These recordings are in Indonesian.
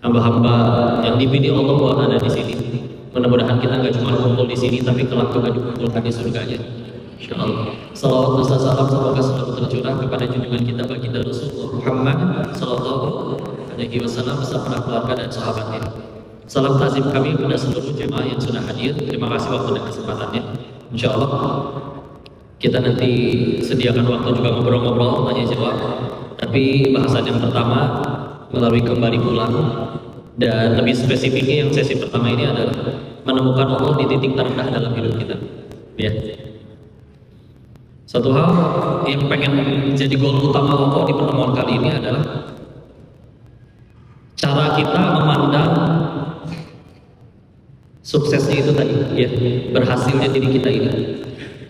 hamba-hamba yang dipilih Allah buat ada di sini. Mudah-mudahan kita nggak cuma kumpul di sini, tapi kelak juga dikumpulkan di surganya. Insyaallah. Salawat dan salam semoga selalu tercurah kepada junjungan kita baginda Rasulullah Muhammad Sallallahu Alaihi Wasallam beserta para keluarga dan sahabatnya. Salam takzim kami kepada seluruh jemaah yang sudah hadir. Terima kasih waktu dan kesempatannya. Insyaallah kita nanti sediakan waktu juga ngobrol-ngobrol, tanya jawab. Tapi bahasan yang pertama melalui kembali pulang, dan lebih spesifiknya yang sesi pertama ini adalah menemukan Allah di titik terendah dalam hidup kita. Ya. Satu hal yang pengen jadi goal utama pokok di pertemuan kali ini adalah cara kita memandang suksesnya itu tadi, ya, berhasilnya diri kita ini.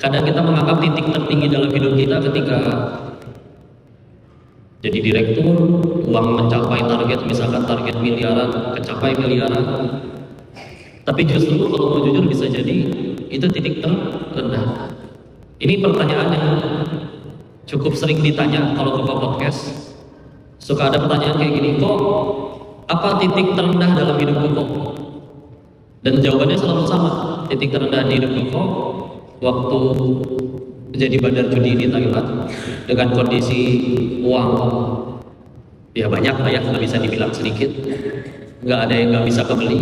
Kadang kita menganggap titik tertinggi dalam hidup kita ketika jadi direktur, uang mencapai target, misalkan target miliaran, kecapai miliaran. Tapi justru kalau mau jujur bisa jadi itu titik terendah. Ini pertanyaan yang cukup sering ditanya kalau ke podcast. Suka ada pertanyaan kayak gini, kok apa titik terendah dalam hidupku kok? Dan jawabannya selalu sama, titik terendah di hidupku kok waktu menjadi bandar judi di Thailand dengan kondisi uang ya banyak lah ya, nggak bisa dibilang sedikit, nggak ada yang nggak bisa kebeli,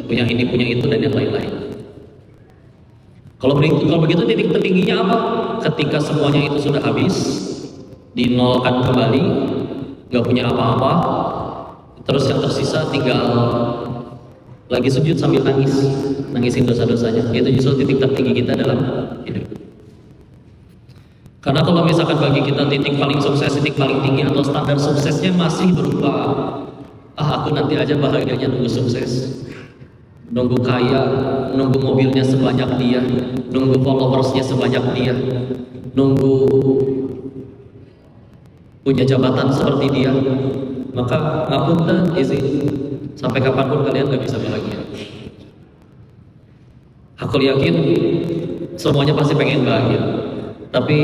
punya ini punya itu dan yang lain-lain. Kalau begitu titik tertingginya apa? Ketika semuanya itu sudah habis, dinolkan kembali, nggak punya apa-apa, terus yang tersisa tinggal lagi sujud sambil nangisin dosa-dosanya. Itu justru titik tertinggi kita dalam hidup. Karena kalau misalkan bagi kita titik paling sukses, titik paling tinggi atau standar suksesnya masih berupa aku nanti aja bahagianya nunggu sukses, nunggu kaya, nunggu mobilnya sebanyak dia, nunggu followersnya sebanyak dia, nunggu punya jabatan seperti dia, maka ngapunten izin, sampai kapanpun kalian gak bisa bahagia. Aku yakin semuanya pasti pengen bahagia, tapi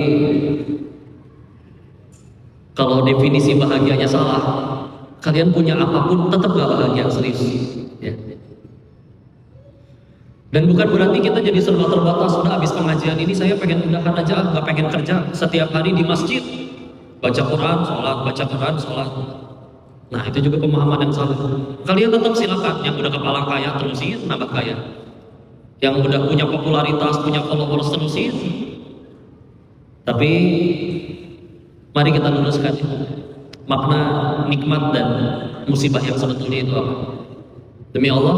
kalau definisi bahagianya salah, kalian punya apapun tetap gak bahagia, serius ya. Dan bukan berarti kita jadi serba terbatas, sudah habis pengajian ini saya pengen udahan aja, gak pengen kerja, setiap hari di masjid baca Quran, sholat, baca Quran, sholat. Nah itu juga pemahaman yang salah. Kalian tetap silakan, yang udah kepala kaya terusin nambah kaya, yang udah punya popularitas, punya followers terusin. Tapi mari kita luruskan makna nikmat dan musibah yang sebetulnya itu apa. Demi Allah,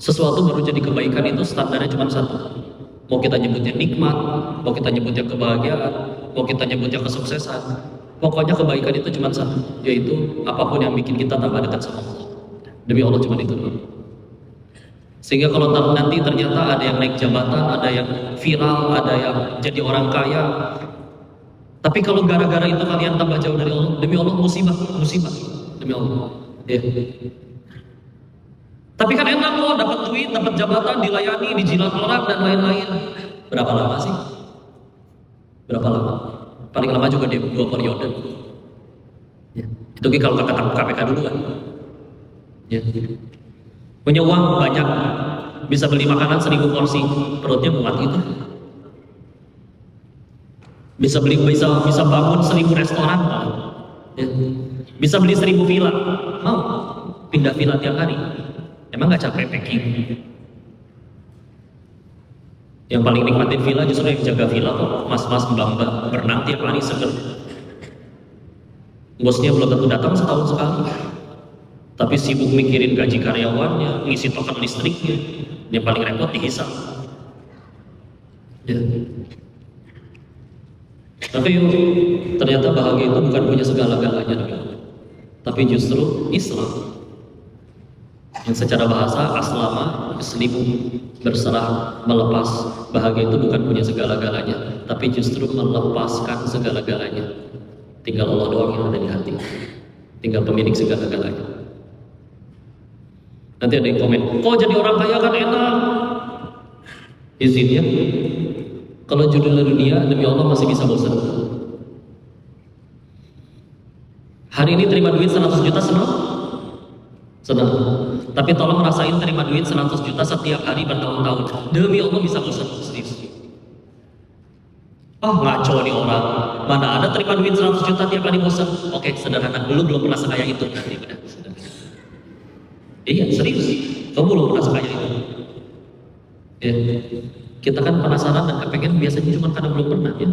sesuatu baru jadi kebaikan itu standarnya cuma satu. Mau kita nyebutnya nikmat, mau kita nyebutnya kebahagiaan, mau kita nyebutnya kesuksesan, pokoknya kebaikan itu cuma satu, yaitu apapun yang bikin kita tambah dekat sama Allah. Demi Allah cuma itu dulu. Sehingga kalau nanti ternyata ada yang naik jabatan, ada yang viral, ada yang jadi orang kaya, tapi kalau gara-gara itu kalian tambah jauh dari Allah, demi Allah musibah, demi Allah. Ya. Tapi kan enak loh, dapat duit, dapat jabatan, dilayani, dijilat orang dan lain-lain. Berapa lama sih? Berapa lama? Paling lama juga 2 periode. Ya. Itu kalau kata KPK dulu kan. Ya. Punya uang banyak, bisa beli makanan 1000 porsi, perutnya muat itu. Bisa bangun 1000 restoran, ya. Bisa beli 1000 villa, mau pindah villa tiap hari. Emang nggak capek packing? Yang paling nikmatin villa justru yang jaga villa kok, mas-mas mbak-mbak berenang tiap hari seger. Bosnya belum tentu datang setahun sekali, tapi sibuk mikirin gaji karyawannya, ngisi token listriknya. Yang paling repot dihisap. Ya. Tapi ternyata bahagia itu bukan punya segala-galanya, tapi justru Islam. Yang secara bahasa aslama, yuslimu, berserah, melepas. Bahagia itu bukan punya segala-galanya, tapi justru melepaskan segala-galanya. Tinggal Allah doang yang ada di hati, tinggal pemilik segala-galanya. Nanti ada yang komen, kok jadi orang kaya kan enak? Izinnya, kalau judulnya dunia, demi Allah masih bisa bosan. Hari ini terima duit 100 juta senang? Senang. Tapi tolong rasain terima duit 100 juta setiap hari bertahun-tahun. Demi Allah bisa bosan, serius. Oh ngaco nih orang. Mana ada terima duit 100 juta tiap hari bosan. Oke, sederhana. Lu belum pernah sekaya itu. Nanti udah. Iya, serius. Kamu belum pernah sekaya itu. Ya. Kita kan penasaran dan kepengen biasanya cuma karena belum pernah. Ya.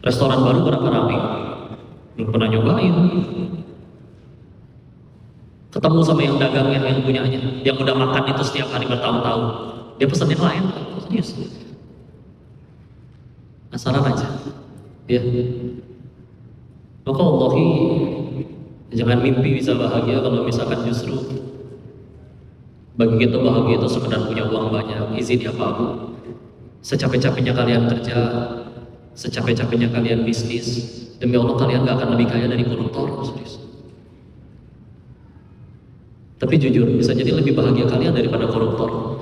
Restoran baru berapa ramai? Belum pernah nyobain. Ketemu sama yang dagangnya, yang punyanya, yang udah makan itu setiap hari bertahun-tahun. Dia pesan yang lain. Serius. Penasaran aja. Ya. Maka Allahi, jangan mimpi bisa bahagia kalau misalkan justru bagi kita bahagia itu sekedar punya uang banyak, izin ya Pak Bu. Secapek-capeknya kalian kerja, secapek-capeknya kalian bisnis, demi Allah kalian gak akan lebih kaya dari koruptor. Serius. Tapi jujur, bisa jadi lebih bahagia kalian daripada koruptor.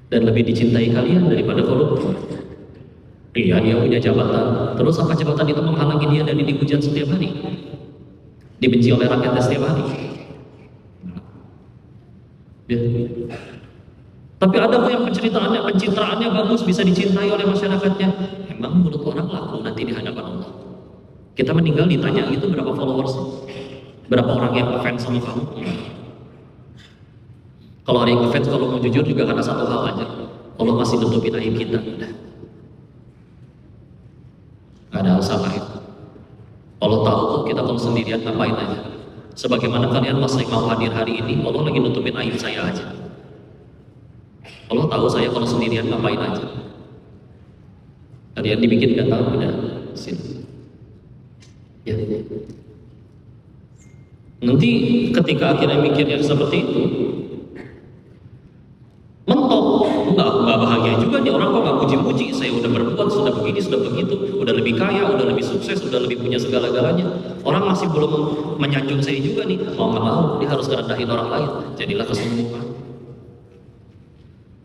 Dan lebih dicintai kalian daripada koruptor. Iya, dia punya jabatan. Terus apa jabatan itu menghalangi dia dari dihujat setiap hari? Dibenci oleh rakyatnya setiap hari. Ya. Tapi ada kok yang pencitraannya bagus, bisa dicintai oleh masyarakatnya. Emang menurut orang laku nanti di hadapan Allah. Kita meninggal ditanya gitu berapa followers, berapa orang yang ngefans sama kamu. Kalau ada yang ngefans, kalau mau jujur juga karena satu hal aja, Allah masih nutupin aib kita. Gak ada usaha lain. Allah tahu kok kita kalau sendirian ngapain aja. Sebagaimana kalian masih mau hadir hari ini, Allah lagi nutupin aib saya aja. Allah tahu saya kalau sendirian ngapain aja. Kalian dibikin gak tahu, udah sini. Ya. Nanti ketika akhirnya mikirnya seperti itu, mentok, nggak bahagia juga nih orang kok nggak puji-puji. Saya udah berbuat, sudah begini, sudah begitu, udah lebih kaya, udah lebih sukses, udah lebih punya segala-galanya. Orang masih belum menyanjung saya juga nih. Mau nggak mau, dia harus ngerendahin orang lain. Jadilah kesombongan.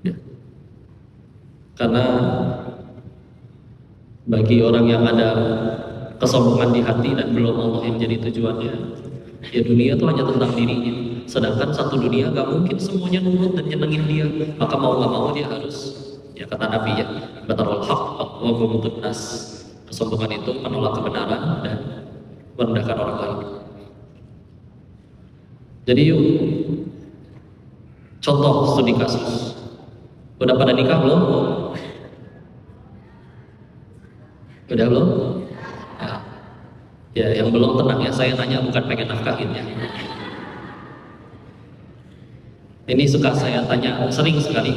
Ya. Karena bagi orang yang ada kesombongan di hati dan belum Allah yang jadi tujuannya, ya dunia itu hanya tentang dirinya. Sedangkan satu dunia gak mungkin semuanya nurut dan nyenengin dia. Maka mau gak mau dia harus, ya kata Nabi ya, batarul haq wa ghumtun nas. Kesombongan itu menolak kebenaran dan merendahkan orang lain. Jadi yuk, contoh studi kasus. Udah pada nikah belum? Udah belum? Ya, yang belum tenang ya, saya tanya bukan pengen nafkahin ya. Ini suka saya tanya, sering sekali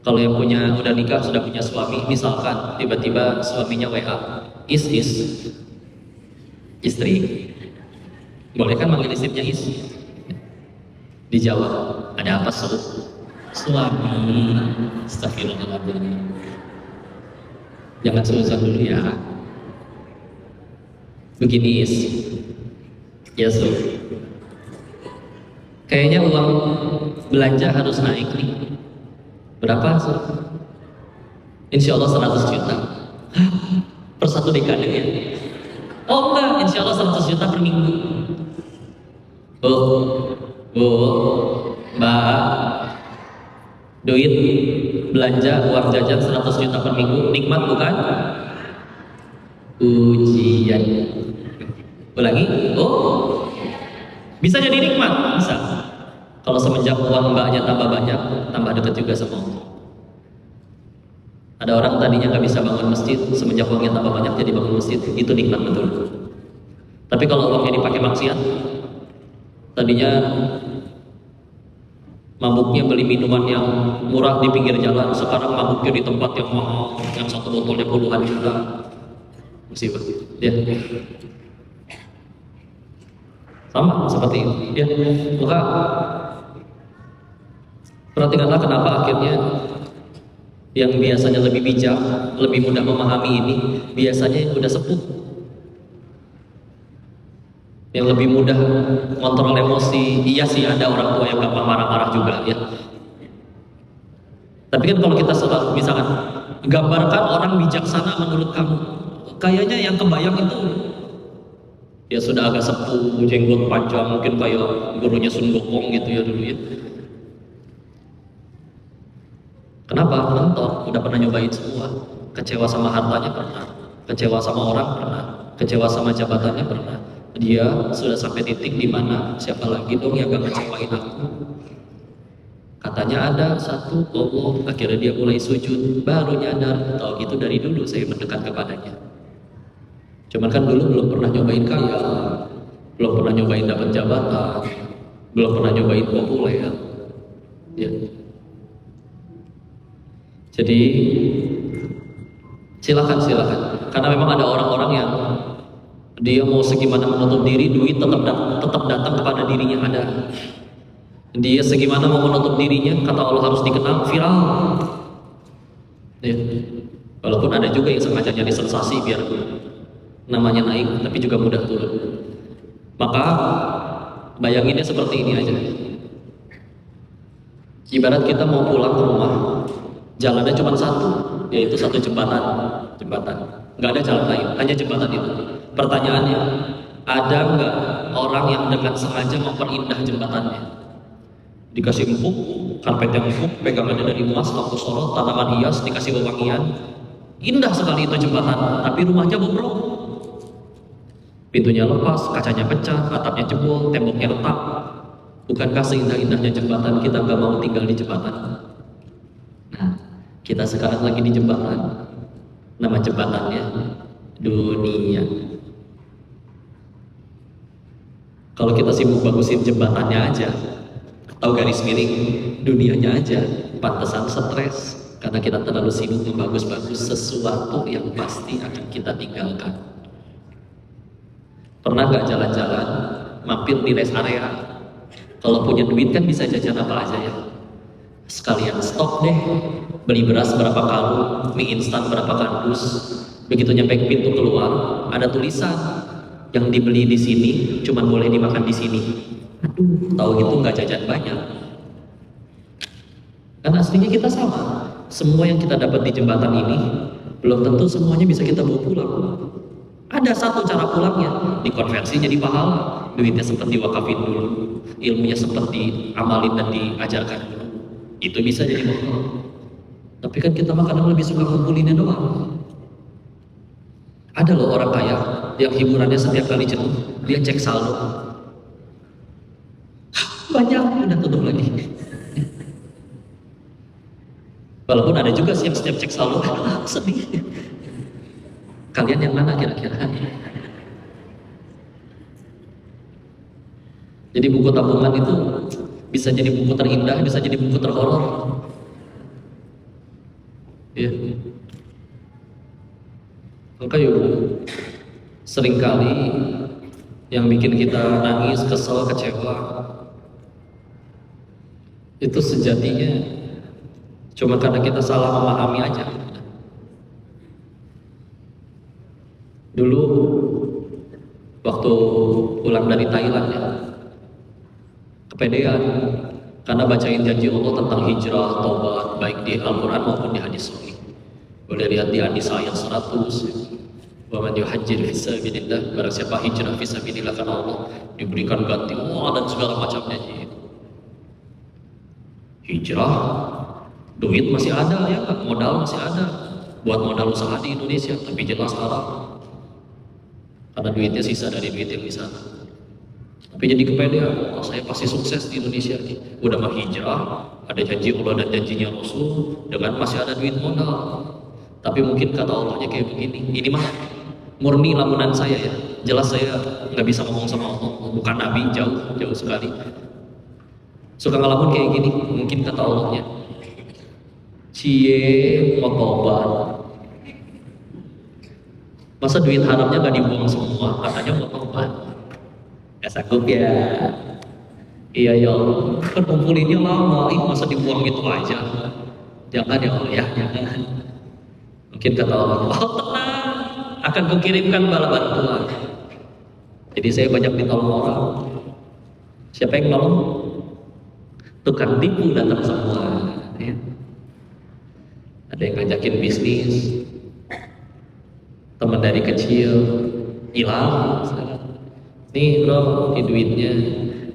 kalau yang punya udah nikah, sudah punya suami, misalkan tiba-tiba suaminya WA, istri, boleh kan manggil istrinya dijawab, ada apa suami, astagfirullahaladzim, jangan susah dulu ya. Begini ya kayaknya uang belanja harus naik nih. Berapa? Insya Allah 100 juta per satu dekade ya. Oh enggak, insya Allah 100 juta per minggu. Bu, Mbak, duit belanja uang jajan 100 juta per minggu, nikmat bukan? Ujian. Ulangi. Oh, bisa jadi nikmat, bisa. Kalau semenjak uang mbaknya tambah banyak, tambah dekat juga sama Allah. Ada orang tadinya nggak bisa bangun masjid, semenjak uangnya tambah banyak jadi bangun masjid, itu nikmat betul. Tapi kalau uangnya dipakai maksiat, tadinya mabuknya beli minuman yang murah di pinggir jalan, sekarang mabuknya di tempat yang mahal, yang satu botolnya puluhan juta. Musibah. Ya. Sama seperti itu. Ya. Maka perhatikanlah kenapa akhirnya yang biasanya lebih bijak, lebih mudah memahami ini, biasanya yang udah sepuh, yang lebih mudah kontrol emosi. Iya sih ada orang tua yang gampang marah-marah juga ya. Tapi kan kalau kita selalu misalkan gambarkan orang bijaksana menurut kamu, kayaknya yang kebayang itu ya sudah agak sepuh, jenggot panjang, mungkin kayak gurunya Sun Gokong gitu ya dulu ya. Kenapa? Mentok, udah pernah nyobain semua. Kecewa sama hartanya pernah, kecewa sama orang pernah, kecewa sama jabatannya pernah. Dia sudah sampai titik di mana siapa lagi dong yang gak ngecewain aku? Katanya ada satu Allah, akhirnya dia mulai sujud, baru nyadar. Tahu gitu dari dulu saya mendekat kepadanya. Cuman kan dulu belum pernah nyobain kaya, belum pernah nyobain dapat jabatan, belum pernah nyobain populer. Ya. Jadi silakan, karena memang ada orang-orang yang dia mau segimana menutup diri, duit tetap datang kepada dirinya ada. Dia segimana mau menutup dirinya, kata Allah harus dikenal, viral. Ya. Walaupun ada juga yang sengaja nyari sensasi biar namanya naik, tapi juga mudah turun. Maka bayanginnya seperti ini aja. Ibarat kita mau pulang ke rumah, jalannya cuma satu, yaitu satu jembatan. Nggak ada jalan lain, hanya jembatan itu. Pertanyaannya, ada nggak orang yang dengan sengaja memperindah jembatannya? Dikasih empuk, karpet yang empuk, pegangannya dari emas, lampu sorot, tanaman hias, dikasih wewangian. Indah sekali itu jembatan, tapi rumahnya bobrok. Pintunya lepas, kacanya pecah, atapnya jebol, temboknya retak. Bukankah seindah-indahnya jembatan kita nggak mau tinggal di jembatan? Nah, kita sekarang lagi di jembatan. Nama jembatannya dunia. Kalau kita sibuk bagusin jembatannya aja, atau garis miring dunianya aja, pantesan stres karena kita terlalu sibuk membagus-bagus sesuatu yang pasti akan kita tinggalkan. Pernah gak jalan-jalan mampir di rest area? Kalau punya duit kan bisa jajan apa aja ya. Sekalian stok deh, beli beras berapa karung, mie instan berapa kardus. Begitu nyampe ke pintu keluar, ada tulisan yang dibeli di sini, cuman boleh dimakan di sini. Aduh, tahu gitu nggak jajan banyak. Karena aslinya kita sama. Semua yang kita dapat di jembatan ini belum tentu semuanya bisa kita bawa pulang. Ada satu cara pulangnya, dikonversi jadi pahala. Duitnya sempat diwakafin dulu, ilmunya sempat diamalin dan diajarkan dulu. Itu bisa jadi bekal. Tapi kan kita mah kadang lebih suka ngumpulinnya doang. Ada loh orang kaya yang hiburannya setiap kali jenuh, dia cek saldo. Banyak, udah tutup lagi. Walaupun ada juga sih yang setiap cek saldo, sedih. Kalian yang mana kira-kira? Jadi buku tabungan itu bisa jadi buku terindah, bisa jadi buku terhoror. Ya. Maka yuk, seringkali yang bikin kita nangis, kesel, kecewa itu sejatinya cuma karena kita salah memahami aja. Dulu waktu pulang dari Thailand ya, kepedean karena bacain janji Allah tentang hijrah, taubat, baik di Al-Quran maupun di hadis sahih. Boleh lihat di hadis ayat 100. Wa man yuhajjir fi sabilillah, barang siapa hijrah fi sabilillah karena Allah, diberikan ganti dan segala macamnya. Hijrah, duit masih ada ya, modal masih ada buat modal usaha di Indonesia, tapi jelas haram. Karena duitnya sisa dari duit yang di sana. Tapi jadi kepedean, oh, saya pasti sukses di Indonesia nih. Udah mah hijrah, ada janji Allah dan janjinya Rasul, dengan masih ada duit modal. Tapi mungkin kata Allahnya kayak begini, ini mah murni lamunan saya ya. Jelas saya nggak bisa ngomong sama Allah, bukan Nabi, jauh sekali. Suka ngelamun kayak gini, mungkin kata Allahnya, cie mau tobat. Masa duit haramnya gak dibuang semua, katanya mau tobat. Gak sanggup ya. Iya ya Allah, kan ngumpulinnya lama, masa dibuang gitu aja. Jangan ya Allah ya, jangan. Mungkin kata Allah, oh tenang, akan kukirimkan bala bantuan. Jadi saya banyak ditolong orang. Siapa yang nolong? Tukang tipu datang semua. Ya. Ada yang ngajakin bisnis, teman dari kecil hilang. Nih bro, ini duitnya,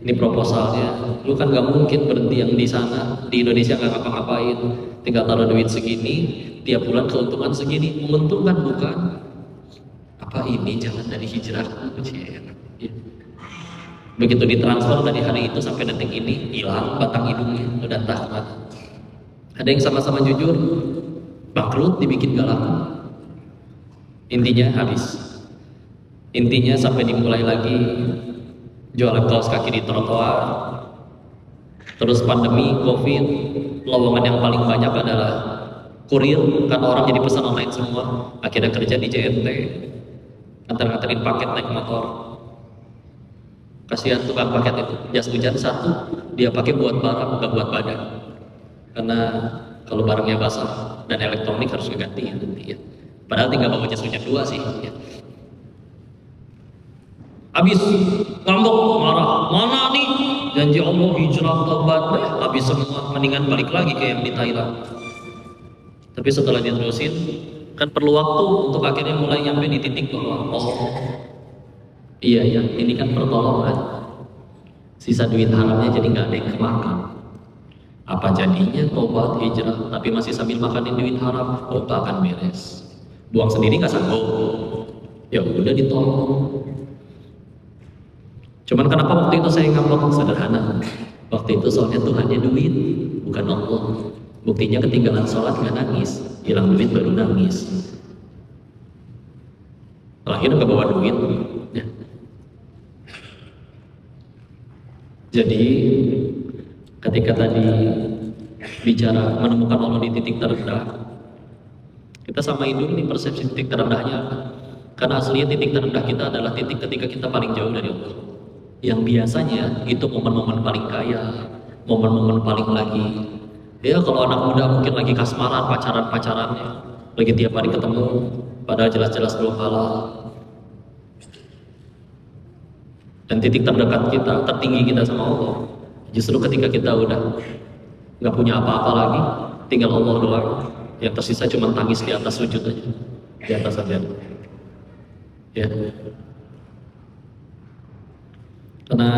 ini proposalnya. Lu kan gak mungkin berhenti yang di sana, di Indonesia gak ngapa-ngapain, tinggal taruh duit segini, tiap bulan keuntungan segini, menguntungkan bukan? Apa ini jalan dari hijrah? Begitu ditransfer dari hari itu sampai detik ini, hilang batang hidungnya, udah tamat. Ada yang sama-sama jujur, bangkrut, dibikin galak. Intinya habis. Intinya sampai dimulai lagi jualan kaos kaki di trotoar. Terus pandemi, covid, lowongan yang paling banyak adalah kurir, karena orang jadi pesan online semua. Akhirnya kerja di JNT, antar-antarin paket naik motor. Kasihan tukang paket itu, jas hujan satu, dia pakai buat barang, nggak buat badan. Karena kalau barangnya basah dan elektronik harus diganti ya. Padahal tinggal bawa jas hujan dua sih. Ya. Habis ngambek, marah, mana nih janji Allah hijrah tobat, habis semua, mendingan balik lagi kayak yang di Thailand. Tapi setelah diterusin, kan perlu waktu untuk akhirnya mulai nyampe di titik bahwa oh iya ini kan pertolongan. Sisa duit haramnya jadi nggak ada yang kemakan. Apa jadinya tobat hijrah tapi masih sambil makanin duit haram? Oh tak akan beres. Buang sendiri nggak sanggup, ya udah ditolong. Cuman kenapa waktu itu saya ngambek? Sederhana. Waktu itu soalnya Tuhannya duit, bukan Allah. Buktinya ketinggalan sholat nggak nangis, hilang duit baru nangis. Lahir nggak bawa duit. Ya. Jadi ketika tadi bicara menemukan Allah di titik terendah, kita samain dulu nih persepsi titik terendahnya apa? Karena aslinya titik terendah kita adalah titik ketika kita paling jauh dari Allah. Yang biasanya itu momen-momen paling kaya, momen-momen paling lagi. Ya kalau anak muda mungkin lagi kasmaran, pacaran-pacarannya, lagi tiap hari ketemu, padahal jelas-jelas belum halal. Dan titik terdekat kita, tertinggi kita sama Allah, justru ketika kita udah nggak punya apa-apa lagi, tinggal Allah doang. Yang tersisa cuma tangis di atas sujud aja, di atas saja. Ya. Karena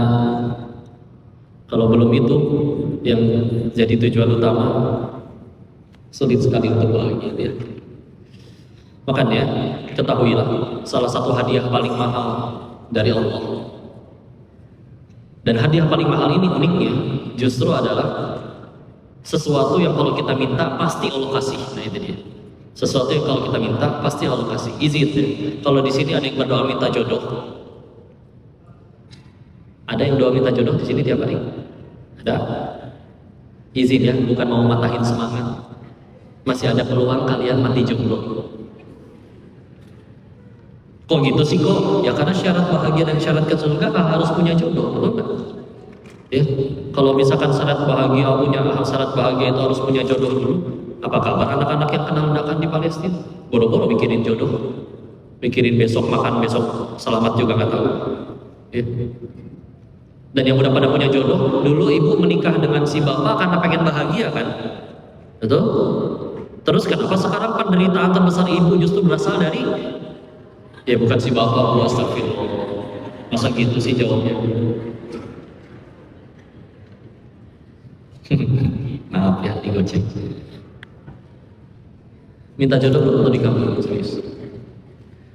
kalau belum itu yang jadi tujuan utama, sulit sekali untuk bahagia ya. Makanya ketahuilah salah satu hadiah paling mahal dari Allah. Dan hadiah paling mahal ini uniknya justru adalah sesuatu yang kalau kita minta pasti Allah kasih. Nah itu dia. Sesuatu yang kalau kita minta pasti Allah kasih. Easy itu. Kalau di sini ada yang berdoa minta jodoh. Ada yang doa minta jodoh di sini tiap hari? Ada? Izin ya, bukan mau matahin semangat. Masih ada peluang kalian mati jomblo. Kok gitu sih kok? Ya karena syarat bahagia dan syarat ke surga harus punya jodoh, betul nggak? Ya, kalau misalkan syarat bahagia syarat bahagia itu harus punya jodoh dulu. Apa kabar anak-anak yang kena ledakan di Palestina? Boro-boro mikirin jodoh, mikirin besok makan, besok selamat juga nggak tahu. Ya. Dan yang udah pada punya jodoh, dulu ibu menikah dengan si bapak karena pengen bahagia kan? Betul? Terus kenapa sekarang penderitaan terbesar ibu justru berasal dari ya bukan si bapak, astagfirullah. Masa gitu sih jawabnya? Maaf ya, digocek. Minta jodoh belum tentu dikabul, serius.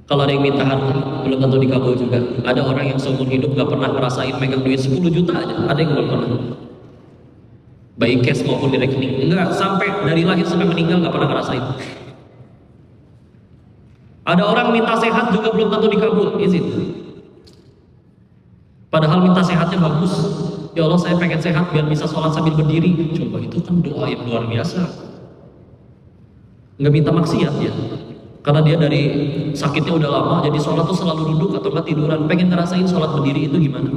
Kalau ada yang minta harta, belum tentu dikabul juga. Ada orang yang seumur hidup gak pernah ngerasain megang duit 10 juta aja. Ada yang belum pernah. Baik cash maupun di rekening. Enggak, sampai dari lahir sampai meninggal gak pernah ngerasain. Ada orang minta sehat juga belum tentu dikabul, izin. Padahal minta sehatnya bagus. Ya Allah saya pengen sehat biar bisa sholat sambil berdiri. Coba itu kan doa yang luar biasa. Nggak minta maksiat ya. Karena dia dari sakitnya udah lama, jadi sholat tuh selalu duduk atau nggak tiduran. Pengen ngerasain sholat berdiri itu gimana?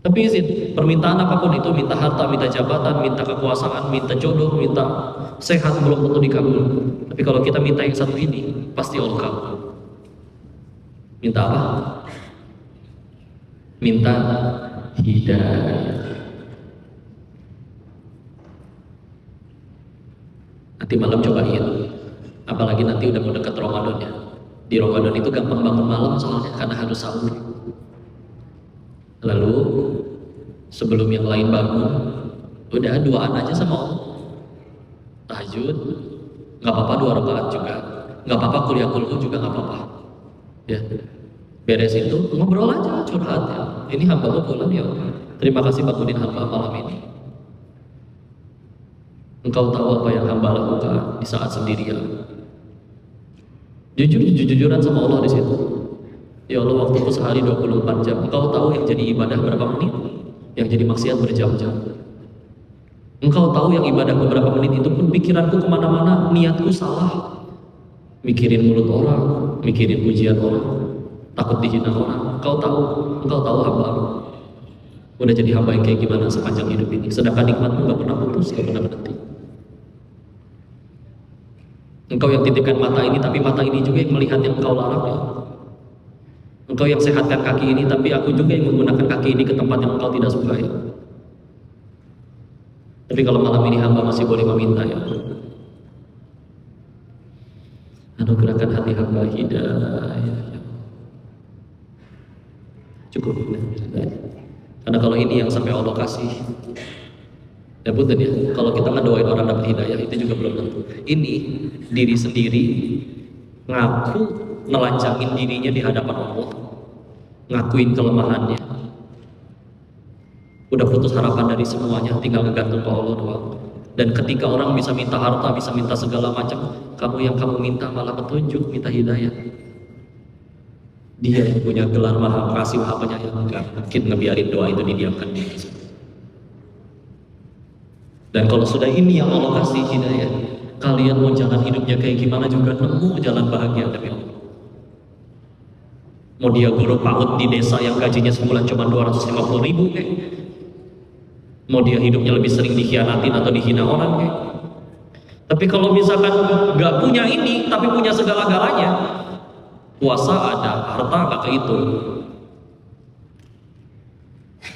Tapi izin, permintaan apapun itu, minta harta, minta jabatan, minta kekuasaan, minta jodoh, minta sehat, belum tentu dikabul. Tapi kalau kita minta yang satu ini, pasti Allah kabul. Minta apa? Minta hidayah. Nanti malam cobain. Apalagi nanti udah mau deket Ramadan ya. Di Ramadan itu gampang bangun malam soalnya karena harus sahur. Lalu sebelum yang lain bangun, udah duaan aja sama Allah. Tahajud, nggak apa-apa 2 rakaat juga, nggak apa-apa kuliah kulhu juga nggak apa-apa. Ya, beres itu ngobrol aja, curhat ya. Ini hamba pulang ya. Terima kasih bangunin hamba malam ini. Engkau tahu apa yang hamba lakukan di saat sendirian. Jujur-jujuran sama Allah di situ. Ya Allah, waktuku sehari 24 jam. Engkau tahu yang jadi ibadah berapa menit, yang jadi maksiat berjam-jam. Engkau tahu yang ibadah beberapa menit itu pun pikiranku kemana-mana, niatku salah. Mikirin mulut orang, mikirin pujian orang, takut dihina orang. Engkau tahu hamba. Udah jadi hamba yang kayak gimana sepanjang hidup ini. Sedangkan nikmatmu gak pernah putus, gak pernah berhenti. Engkau yang titipkan mata ini, tapi mata ini juga yang melihat yang engkau larang ya. Engkau yang sehatkan kaki ini, tapi aku juga yang menggunakan kaki ini ke tempat yang engkau tidak suka ya. Tapi kalau malam ini hamba masih boleh meminta ya. Anugerahkan hati hamba hidayah. Cukup. Karena kalau ini yang sampai Allah kasih, ya punten ya, kalau kita ngedoain orang dapat hidayah itu juga belum tentu. Ini diri sendiri ngaku nelancangin dirinya di hadapan Allah, ngakuin kelemahannya, udah putus harapan dari semuanya, tinggal ngegantung ke Allah doang. Dan ketika orang bisa minta harta, bisa minta segala macam, yang kamu minta malah petunjuk, minta hidayah. Dia yang punya gelar maha kasih, maha penyayang, nggak mungkin ngebiarin doa itu didiamkan di atas. Dan kalau sudah ini yang Allah kasih hidayah, kalian mau jalan hidupnya kayak gimana juga nemu jalan bahagia demi Allah. Mau dia guru PAUD di desa yang gajinya sebulan cuma 250.000 kayak, mau dia hidupnya lebih sering dikhianatin atau dihina orang kayak. Tapi kalau misalkan nggak punya ini tapi punya segala-galanya, puasa ada, harta nggak kehitung,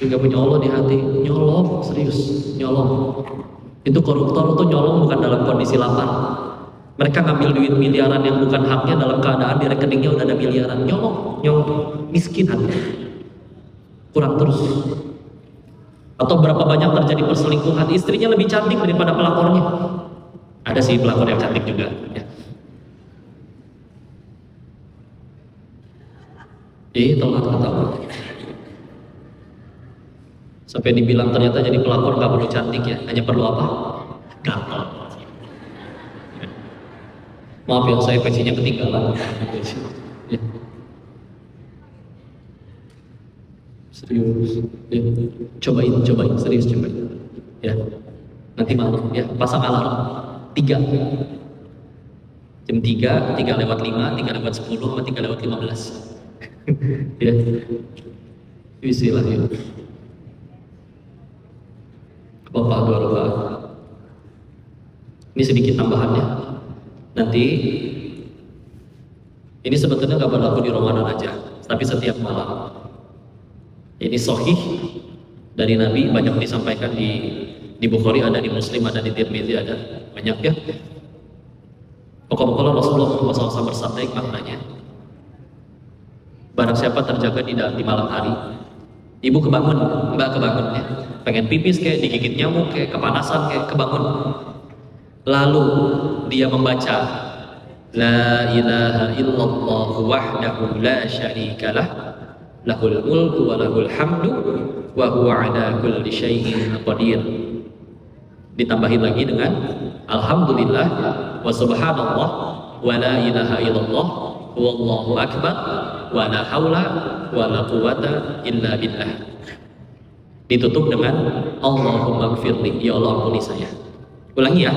nggak punya Allah di hati, nyolong, serius nyolong. Itu koruptor itu nyolong bukan dalam kondisi lapar. Mereka ngambil duit miliaran yang bukan haknya dalam keadaan di rekeningnya udah ada miliaran. Nyolong, miskin hati, kurang terus. Atau berapa banyak terjadi perselingkuhan, istrinya lebih cantik daripada pelapornya. Ada sih pelakor yang cantik juga ya. Tolak ketawa. Sampai dibilang ternyata jadi pelakor gak perlu cantik ya, hanya perlu apa? Gatel. Maaf ya, saya pecinya ketinggalan. Ya. Serius. Ya. Cobain, serius cobain. Ya. Nanti malam ya, pasang alarm 3. Jam 3, 3:05, 3:10, sama 3:15. Ya. Bismillah ya. Bapak 2 rakaat. Ini sedikit tambahannya. Nanti ini sebetulnya nggak berlaku di Ramadan aja, tapi setiap malam. Ini sahih dari Nabi, banyak disampaikan di Bukhari, ada di Muslim, ada di Tirmidzi, ada banyak ya. Pokok-pokoknya Rasulullah SAW bersabda maknanya, barang siapa terjaga di malam hari, ibu kebangun, mbak kebangun ya, pengen pipis kayak digigit nyamuk kayak kepanasan kayak kebangun, lalu dia membaca la ilaha illallah wahdahu la syarikalah lahul mulku wa lahul hamdu wa huwa ala kulli syai'in qadir, ditambahin lagi dengan alhamdulillah wa subhanallah wa la ilaha illallah wallahu akbar wa la haula wa la quwata illa billah, ditutup dengan Allahumma gfirli, ya Allah ampuni saya. Ulangi ya.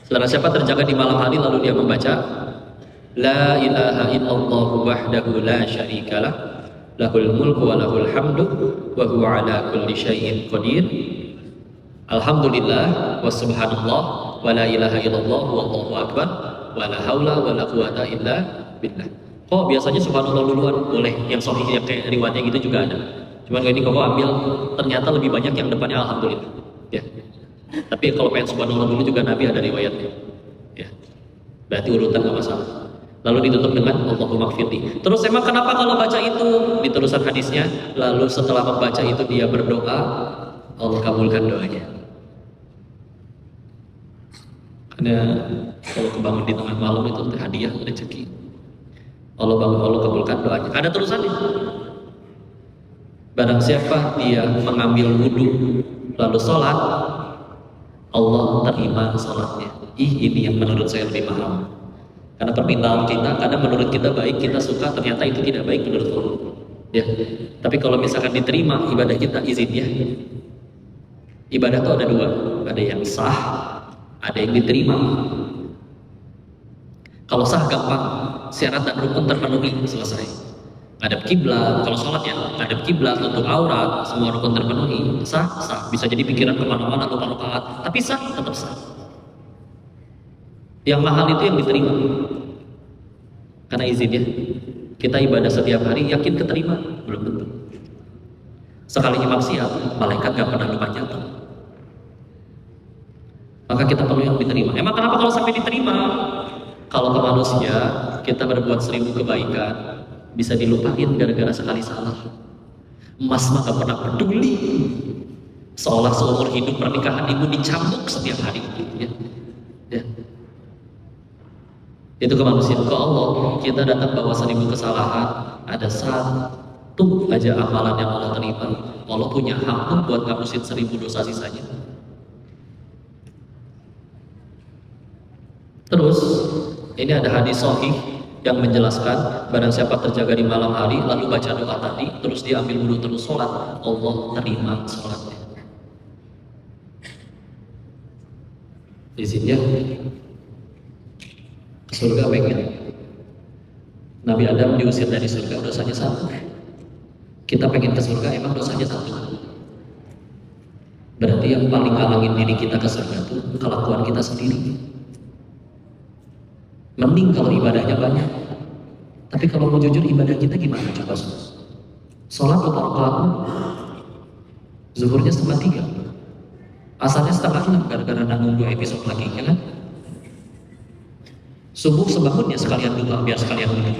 Saudara siapa terjaga di malam hari lalu dia membaca la ilaha illallah wahdahu la syarikalah lahul mulku wa lahul hamdu wa huwa ala kulli syai'in qadir, alhamdulillah wa subhanallah wa la ilaha illallah wallahu akbar wa la haula wa la quwata illa billah. Kok biasanya subhanallah duluan? Boleh, yang sahih yang kayak riwayatnya gitu juga ada. Cuman ini kok ambil ternyata lebih banyak yang depannya alhamdulillah. Ya. Tapi kalau pengen subhanallah dulu juga Nabi ada riwayatnya. Ya. Berarti urutan nggak masalah. Lalu ditutup dengan Allahumma gfirli. Terus emang kenapa kalau baca itu di terusan hadisnya, lalu setelah membaca itu dia berdoa, Allah kabulkan doanya. Karena kalau kebangun di tengah malam itu hadiah rezeki. Allah kabulkan doanya. Ada terusannya. Barang siapa dia mengambil wudhu lalu sholat, Allah terima sholatnya. Ini yang menurut saya lebih mahal. Karena permintaan kita, kadang menurut kita baik, kita suka, ternyata itu tidak baik menurut Allah. Ya. Tapi kalau misalkan diterima ibadah kita, izinnya. Ibadah itu ada dua, ada yang sah, ada yang diterima. Kalau sah gampang, syarat dan rukun terpenuhi, selesai. Ngadep kiblat, kalau sholat ya, ngadep kiblat, tutup aurat, semua rukun terpenuhi, sah, sah. Bisa jadi pikiran kemana-mana, lupa-lupa, tapi sah, tetap sah. Yang mahal itu yang diterima. Karena izinnya. Kita ibadah setiap hari, yakin keterima? Belum tentu. Sekalinya maksiat, malaikat gak pernah lupa jatuh. Maka kita perlu yang diterima. Emang kenapa kalau sampai diterima? Kalau ke manusia, kita berbuat 1000 kebaikan, bisa dilupain gara-gara sekali salah. Emas mah gak pernah peduli. Seolah seumur hidup pernikahan ibu dicambuk setiap hari. Ya. Ya. Itu ke manusia. Ke Allah, kita datang bawa 1000 kesalahan, ada satu aja amalan yang Allah terima. Allah punya hak buat ngapusin 1000 dosa sisanya. Terus ini ada hadis sahih yang menjelaskan barang siapa terjaga di malam hari lalu baca doa tadi, terus dia ambil wudhu terus sholat, Allah terima sholatnya. Izinnya ke surga pengen. Nabi Adam diusir dari surga, dosanya satu. Kita pengen ke surga, emang dosanya satu. Berarti yang paling ngalangin diri kita ke surga itu kelakuan kita sendiri. Mending kalau ibadahnya banyak. Tapi kalau mau jujur, ibadah kita gimana coba? Sholat berapa rakaat? Zuhurnya 2:30. Asarnya 5:30 gara-gara nanggung 2 episode lagi, ya kan? Subuh sebangunnya sekalian doa, biar sekalian doa.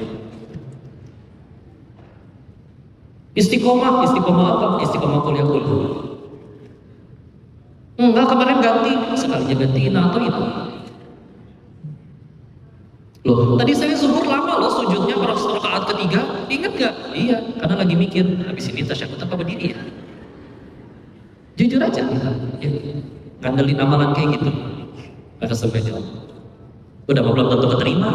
Istiqomah apa? Istiqomah kuliah dulu. Enggak, kemarin ganti, sekalinya gantiin atau itu. Loh, tadi saya zuhur lama loh sujudnya rakaat ketiga, ingat gak? Iya, karena lagi mikir, habis ini tasyahud apa berdiri ya? Jujur aja, ya. Ngandelin amalan kayak gitu. Maka sampai jauh. Udah belum tentu keterima.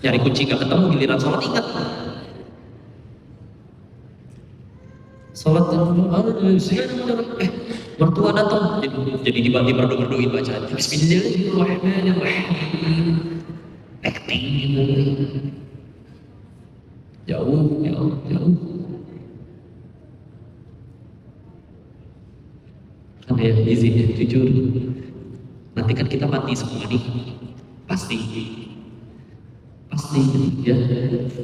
Nyari kunci gak ketemu, giliran sholat ingat. Sholat mertua datang, jadi dimerdu-merduin bacaan. Bismillahirrahmanirrahim. Acting gitu. Jauh. Kan ya izinnya jujur. Nanti kan kita mati semua nih, pasti ya.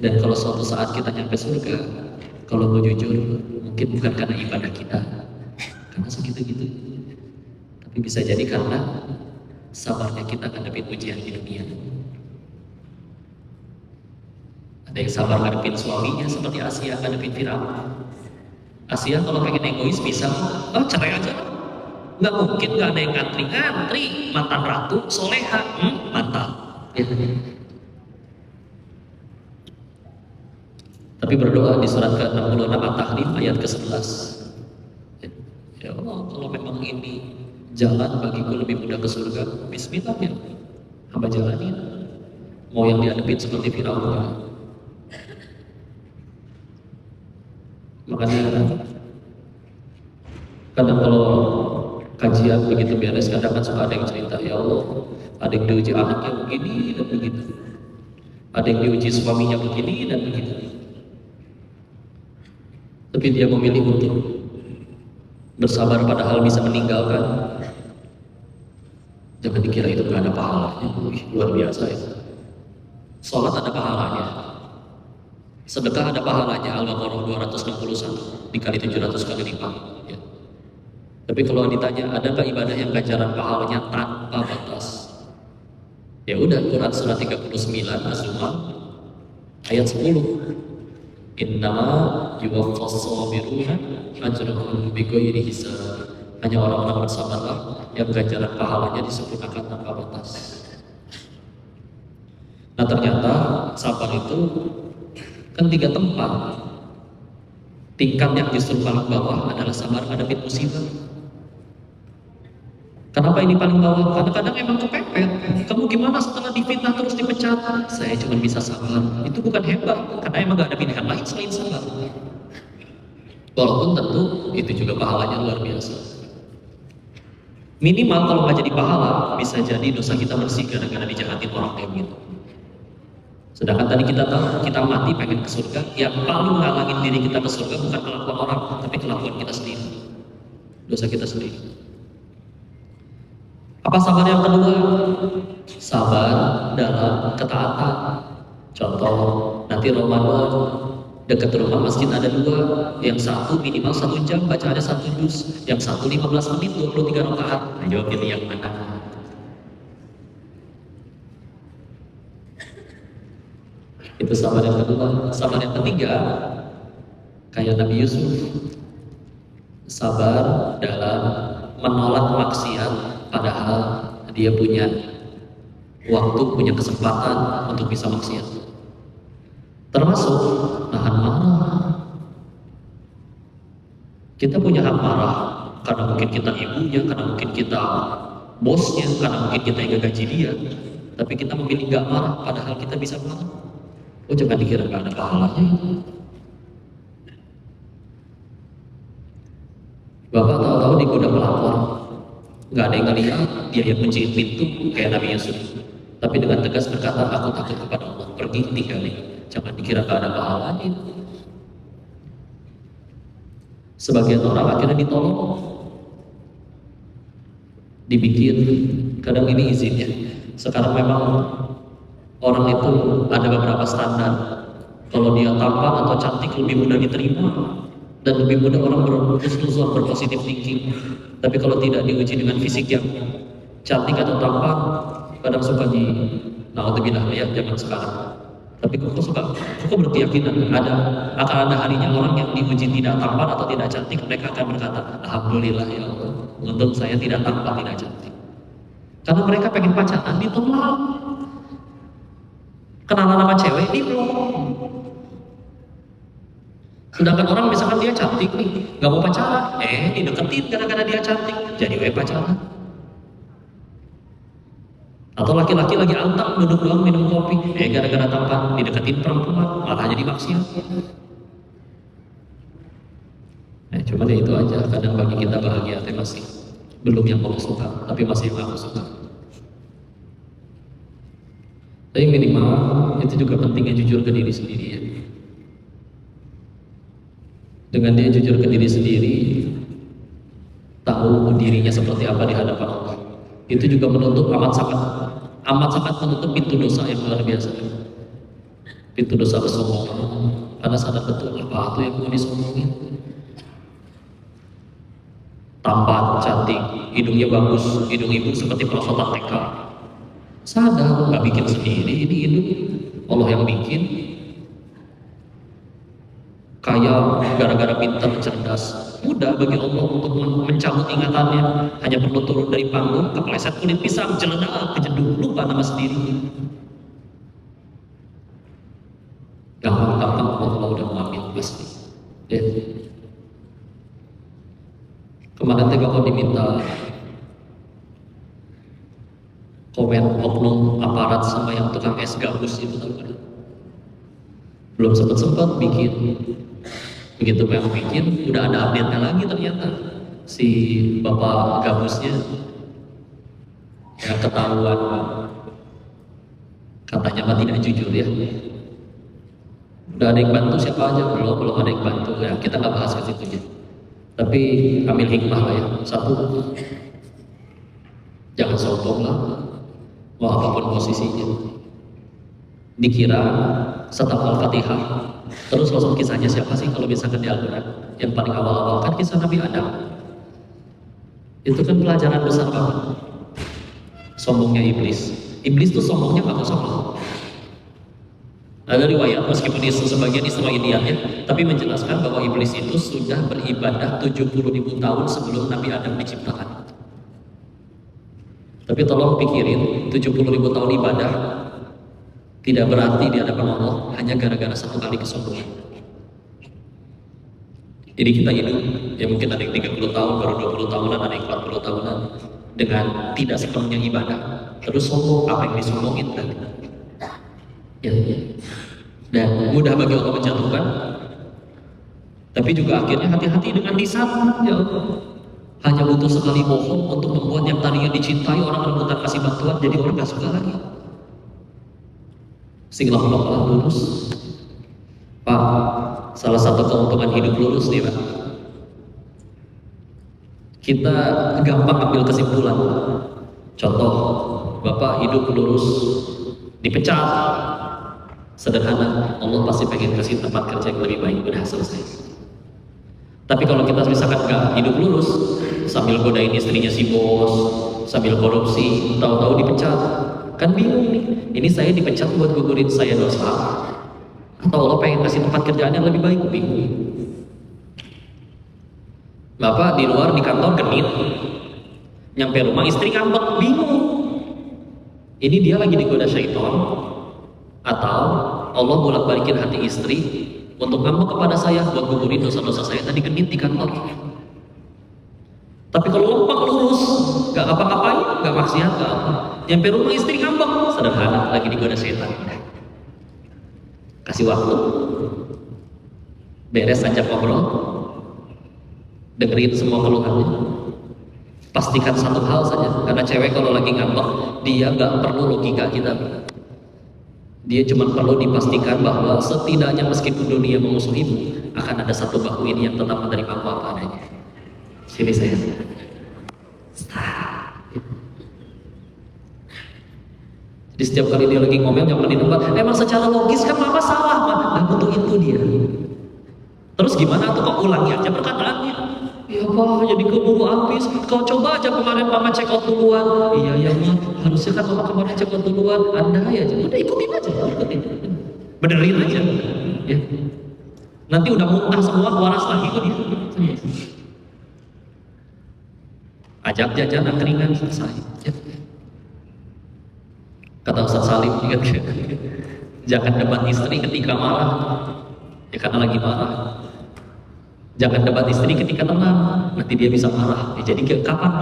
Dan kalau suatu saat kita nyampe surga, kalau mau jujur, mungkin bukan karena ibadah kita, karena segitu gitu, tapi bisa jadi karena sabarnya kita ngadepin ujian di dunia. Ada yang sabar ngadepin suaminya seperti Asia ngadepin Firaun. Asia kalau pengen egois bisa, cerai aja lah. Nggak mungkin nggak ada yang ngantri mantan ratu soleha, mantan. Ya. Tapi berdoa di surat ke-66 At-Tahrim ayat ke-11. Ya Allah, kalau memang ini jalan bagiku lebih mudah ke surga, bismillah ya, hamba jalanin. Mau yang dihadapin seperti Firaun. Makanya kadang kalau kajian begitu beres, kadang kan suka ada yang cerita, ya Allah, ada yang diuji anaknya begini dan begitu, ada yang diuji suaminya begini dan begitu, tapi dia memilih untuk bersabar padahal bisa meninggalkan. Jangan dikira itu gak ada pahalanya. Luar biasa ya. Sholat ada pahalanya, sedekah ada pahalanya. Al-Baqarah 261 dikali 700 kali lipat ya. Tapi kalau ditanya, ada nggak ibadah yang ganjaran pahalanya tanpa batas? Ya udah, Quran surah 39 Az-Zumar ayat 10. Innama yuwaffas sabiruna ajrahum bighairi hisab. Hanya orang-orang bersabarlah yang ganjaran pahalanya disempurnakan tanpa batas. Nah ternyata sabar itu kan 3 tempat. Tingkat yang justru paling bawah adalah sabar hadapin musibah. Kenapa ini paling bawah? Karena kadang emang kepepet. Kamu gimana setelah difitnah terus dipecat? Saya cuma bisa sabar. Itu bukan hebat, karena emang gak ada pilihan lain selain sabar. Walaupun tentu itu juga pahalanya luar biasa. Minimal kalau nggak jadi pahala, bisa jadi dosa kita bersih gara-gara dijahatin orang kayak gitu. Sedangkan tadi kita tahu, kita mati pengen ke surga, yang paling ngalangin diri kita ke surga bukan kelakuan orang, tapi kelakuan kita sendiri. Dosa kita sendiri. Apa sabar yang kedua? Sabar dalam ketaatan. Contoh, nanti Ramadan, dekat rumah masjid ada 2, yang satu minimal 1 jam baca ada 1 juz, yang satu 15 menit 23 rakaat. Ayo pilih yang mana? Itu sabar yang kedua. Sabar yang ketiga, kayak Nabi Yusuf, sabar dalam menolak maksiat padahal dia punya waktu, punya kesempatan untuk bisa maksiat. Termasuk nahan marah. Kita punya hak marah karena mungkin kita ibunya, karena mungkin kita bosnya, karena mungkin kita yang gaji dia. Tapi kita memilih gak marah padahal kita bisa marah. Oh jangan dikira gak ada pahalanya. Bapak tahu-tahu digoda pelapor, gak ada yang ngelihat, dia yang kunciin pintu kayak Nabi Yusuf. Tapi dengan tegas berkata, aku takut kepada Allah, pergi tinggalin. Jangan dikira gak ada pahalanya. Sebagian orang akhirnya ditolong, dibikin, kadang ini izinnya. Sekarang memang orang itu ada beberapa standar. Kalau dia tampan atau cantik lebih mudah diterima, dan lebih mudah orang berhusnuzon, berpositif thinking. Tapi kalau tidak diuji dengan fisik yang cantik atau tampan, kadang suka di naudzubillah ya zaman sekarang. Tapi kok berkeyakinan akan ada harinya orang yang diuji tidak tampan atau tidak cantik, mereka akan berkata, alhamdulillah ya Allah, untung saya tidak tampan, tidak cantik. Karena mereka pengen pacaran ditolak. Kenalan sama cewek ini belum. Sedangkan orang misalkan dia cantik nih, gak mau pacaran, dideketin gara-gara dia cantik, jadi pacaran. Atau laki-laki lagi antang duduk doang minum kopi, gara-gara tampan dideketin perempuan, malah jadi maksiat. Cuma itu aja, kadang bagi kita bahagia masih belum yang Allah suka, tapi masih yang aku suka. Tapi minimal itu juga pentingnya jujur ke diri sendiri ya. Dengan dia jujur ke diri sendiri, tahu dirinya seperti apa di hadapan Allah, itu juga menutup amat sangat menutup pintu dosa yang luar biasa. Pintu dosa kesombongan, karena sadar betul apa itu yang mau disombongin. Tampan, cantik, hidungnya bagus, hidung ibu seperti perosotan TK. Sadar, nggak bikin sendiri, ini hidung Allah yang bikin. Kaya gara-gara pintar, cerdas, mudah bagi Allah untuk mencabut ingatannya. Hanya perlu turun dari panggung, kepleset kulit pisang, jeledak, kejeduk, lupa nama sendiri. Gampang-gampang Allah udah mengambil pasti. Ya. Kemarin kalau diminta komen oknum aparat sama yang tukang es gabus itu tahu kan? Belum sempat bikin. Begitu memang bikin, udah ada update-nya lagi ternyata si bapak gabusnya ya ketahuan katanya mah tidak jujur ya. Udah ada yang bantu siapa aja? Belum ada yang bantu ya, kita nggak bahas ke situ ya. Tapi ambil hikmah lah ya. Satu, jangan sombong lah, mau apapun posisinya. Dikira setelah Al-Fatihah terus langsung kisahnya siapa sih kalau misalkan di Al-Quran yang paling awal-awal kan kisah Nabi Adam. Itu kan pelajaran besar banget. Sombongnya iblis. Iblis tuh sombongnya nggak sombong. Ada riwayat meskipun itu sebagian Israiliyat ya, tapi menjelaskan bahwa iblis itu sudah beribadah 70.000 tahun sebelum Nabi Adam diciptakan. Tapi tolong pikirin, 70.000 tahun ibadah tidak berarti di hadapan Allah hanya gara-gara satu kali kesombongan. Jadi kita hidup, ya mungkin ada yang 30 tahun, baru 20 tahunan, ada yang 40 tahunan dengan tidak sepenuhnya ibadah. Terus sombong, apa yang disombongin tadi? Ya. Dan mudah bagi Allah menjatuhkan. Tapi juga akhirnya hati-hati dengan lisan, ya Allah. Hanya butuh sekali bohong untuk membuat yang tadinya dicintai orang rebutan kasih bantuan jadi orang gak suka lagi. Sehingga Allah lurus. Pak, salah satu keuntungan hidup lurus nih Pak. Kita gampang ambil kesimpulan. Contoh, Bapak hidup lurus, dipecat. Sederhana, Allah pasti pengen kasih tempat kerja yang lebih baik, udah selesai. Tapi kalau kita misalkan nggak hidup lurus, sambil godain istrinya si bos, sambil korupsi, tahu-tahu dipecat, kan bingung nih. Ini saya dipecat buat gugurin saya dosa, atau Allah pengen kasih tempat kerjaan yang lebih baik, bingung. Bapak di luar di kantor genit, nyampe rumah istri ngambek, bingung. Ini dia lagi digoda syaitan, atau Allah bolak-balikin hati istri untuk ngambek kepada saya buat gugurin dosa-dosa saya tadi genit di kantor. Tapi kalau lempeng lurus, gak ngapa-ngapain, gak maksiat, gak apa, nyampe rumah istri ngambek, sederhana, lagi digoda setan. Kasih waktu, beres ajak ngobrol, dengerin semua keluhannya. Pastikan satu hal saja, karena cewek kalau lagi ngambek, dia gak perlu logika kita. Dia cuma perlu dipastikan bahwa setidaknya meskipun dunia memusuhimu, akan ada satu bahu ini yang tetap menerima apa adanya. Sini saya. Jadi setiap kali dia lagi ngomel, jangan di depan. Emang secara logis kan mama salah, Pak. Nah betul itu dia. Terus gimana tuh, kok ulangi aja perkataannya. Ya Pak, jadi keburu habis. Kau coba aja kemarin mama check out duluan. Iya ya Ma, harusnya kan mama kemarin check out duluan. Andai aja, udah ikutin aja, ikutin. Benerin aja. Ya. Nanti udah muntah semua, waras lagi kok dia. Ajak jajan angkringan selesai. Ya. Kata Ustaz Salim, jangan debat istri ketika marah. Ya karena lagi marah. Jangan debat istri ketika tenang, nanti dia bisa marah. Ya, jadi kapan?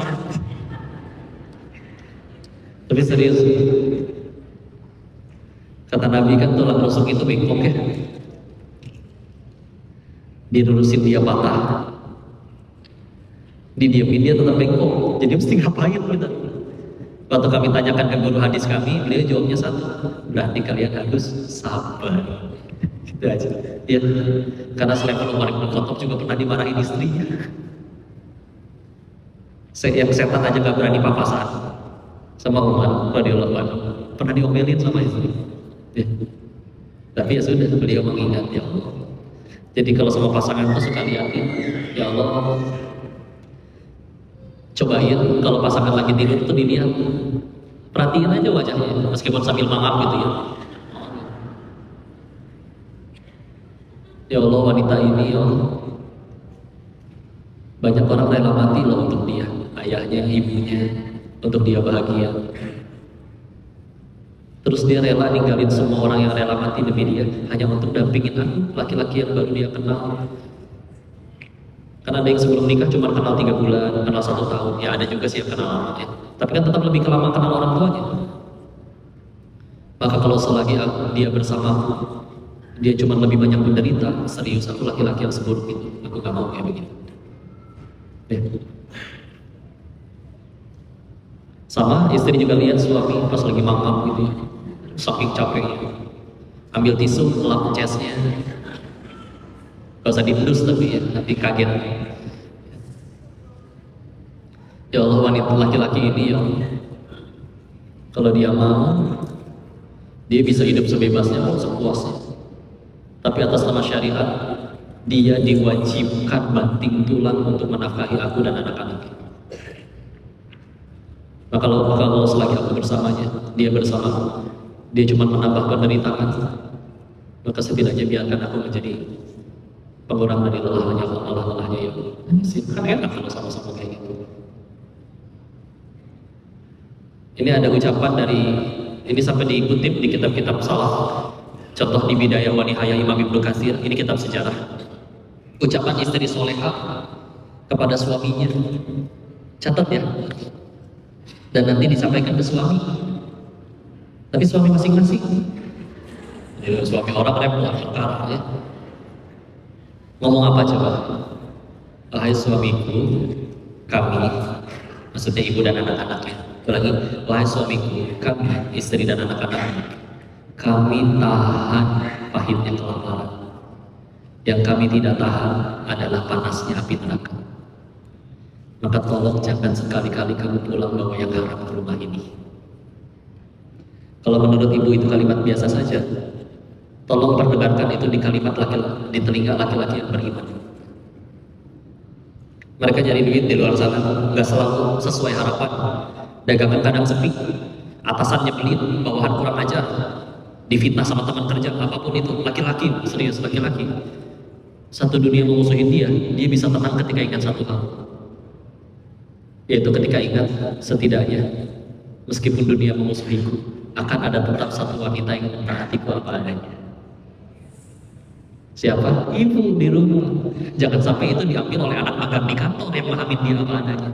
Tapi serius, kata Nabi kan tulang rusuk itu bengkok ya. Dilurusin dia patah, didiemin dia tetap bengkok. Jadi mesti ngapain kita? Waktu kami tanyakan ke guru hadis kami, beliau jawabnya satu, berarti kalian harus sabar. Gitu aja. Ya, karena selevel Umar bin Khattab juga pernah dimarahin istrinya. Yang setan aja gak berani papasan sama Umar radhiyallahu anhu. Pernah diomelin sama istri. Ya. Tapi ya sudah, beliau mengingat, ya Allah. Jadi kalau sama pasangan itu suka liatin, ya Allah, cobain kalau pasangan lagi tidur itu dilihat, perhatiin aja wajahnya, meskipun sambil mangap gitu ya. Ya Allah, wanita ini ya Allah, banyak orang rela mati loh untuk dia, ayahnya, ibunya, untuk dia bahagia. Terus dia rela ninggalin semua orang yang rela mati demi dia, hanya untuk dampingin aku, laki-laki yang baru dia kenal. Karena ada yang sebelum nikah cuma kenal 3 bulan, kenal 1 tahun, ya ada juga sih yang kenal lama ya. Tapi kan tetap lebih lama kenal orang tuanya. Maka kalau selagi dia bersamaku, dia cuma lebih banyak menderita, serius aku laki-laki yang seburuk itu, aku gak mau kayak begitu. Ya. Sama istri juga lihat suami pas lagi mangap gitu ya, saking capeknya, ambil tisu, lap chestnya, gak usah diendus tapi ya, nanti kaget. Ya Allah, wanita laki-laki ini ya Allah, kalau dia mau, dia bisa hidup sebebasnya, sepuasnya. Tapi atas nama syariat, dia diwajibkan banting tulang untuk menafkahi aku dan anak-anaknya. Maka kalau selagi aku bersamanya, dia bersama, dia cuma menambah penderitaan, maka setidaknya biarkan aku menjadi pengurang dari lelahnya ya. Kan enak kalau sama-sama kayak gitu. Ini ada ucapan dari, ini sampai dikutip di kitab-kitab salaf. Contoh di Bidayah wa Nihayah Imam Ibnu Katsir, ini kitab sejarah. Ucapan istri soleha kepada suaminya. Catat ya. Dan nanti disampaikan ke suami. Tapi suami masing-masing. Suami orang repot perkara ya. Ngomong apa coba? Wahai suamiku, kami, maksudnya ibu dan anak-anaknya. Lagi, wahai suamiku, kami, istri dan anak-anak, kami tahan pahitnya kelaparan. Yang kami tidak tahan adalah panasnya api neraka. Maka tolong jangan sekali-kali kamu pulang bawa yang haram ke rumah ini. Kalau menurut ibu itu kalimat biasa saja, tolong perdengarkan itu di kalimat di telinga laki-laki yang beriman. Mereka cari duit di luar sana, nggak selalu sesuai harapan. Dagangan kadang sepi, atasannya pelit, bawahan kurang ajar, difitnah sama teman kerja, apapun itu. Laki-laki, serius laki-laki. Satu dunia memusuhin dia bisa tenang ketika ingat satu hal. Yaitu ketika ingat, setidaknya meskipun dunia memusuhiku, akan ada tetap satu wanita yang memperhatiku apa adanya. Siapa? Ibu di rumah. Jangan sampai itu diambil oleh anak magang di kantor yang memahami dia apa adanya.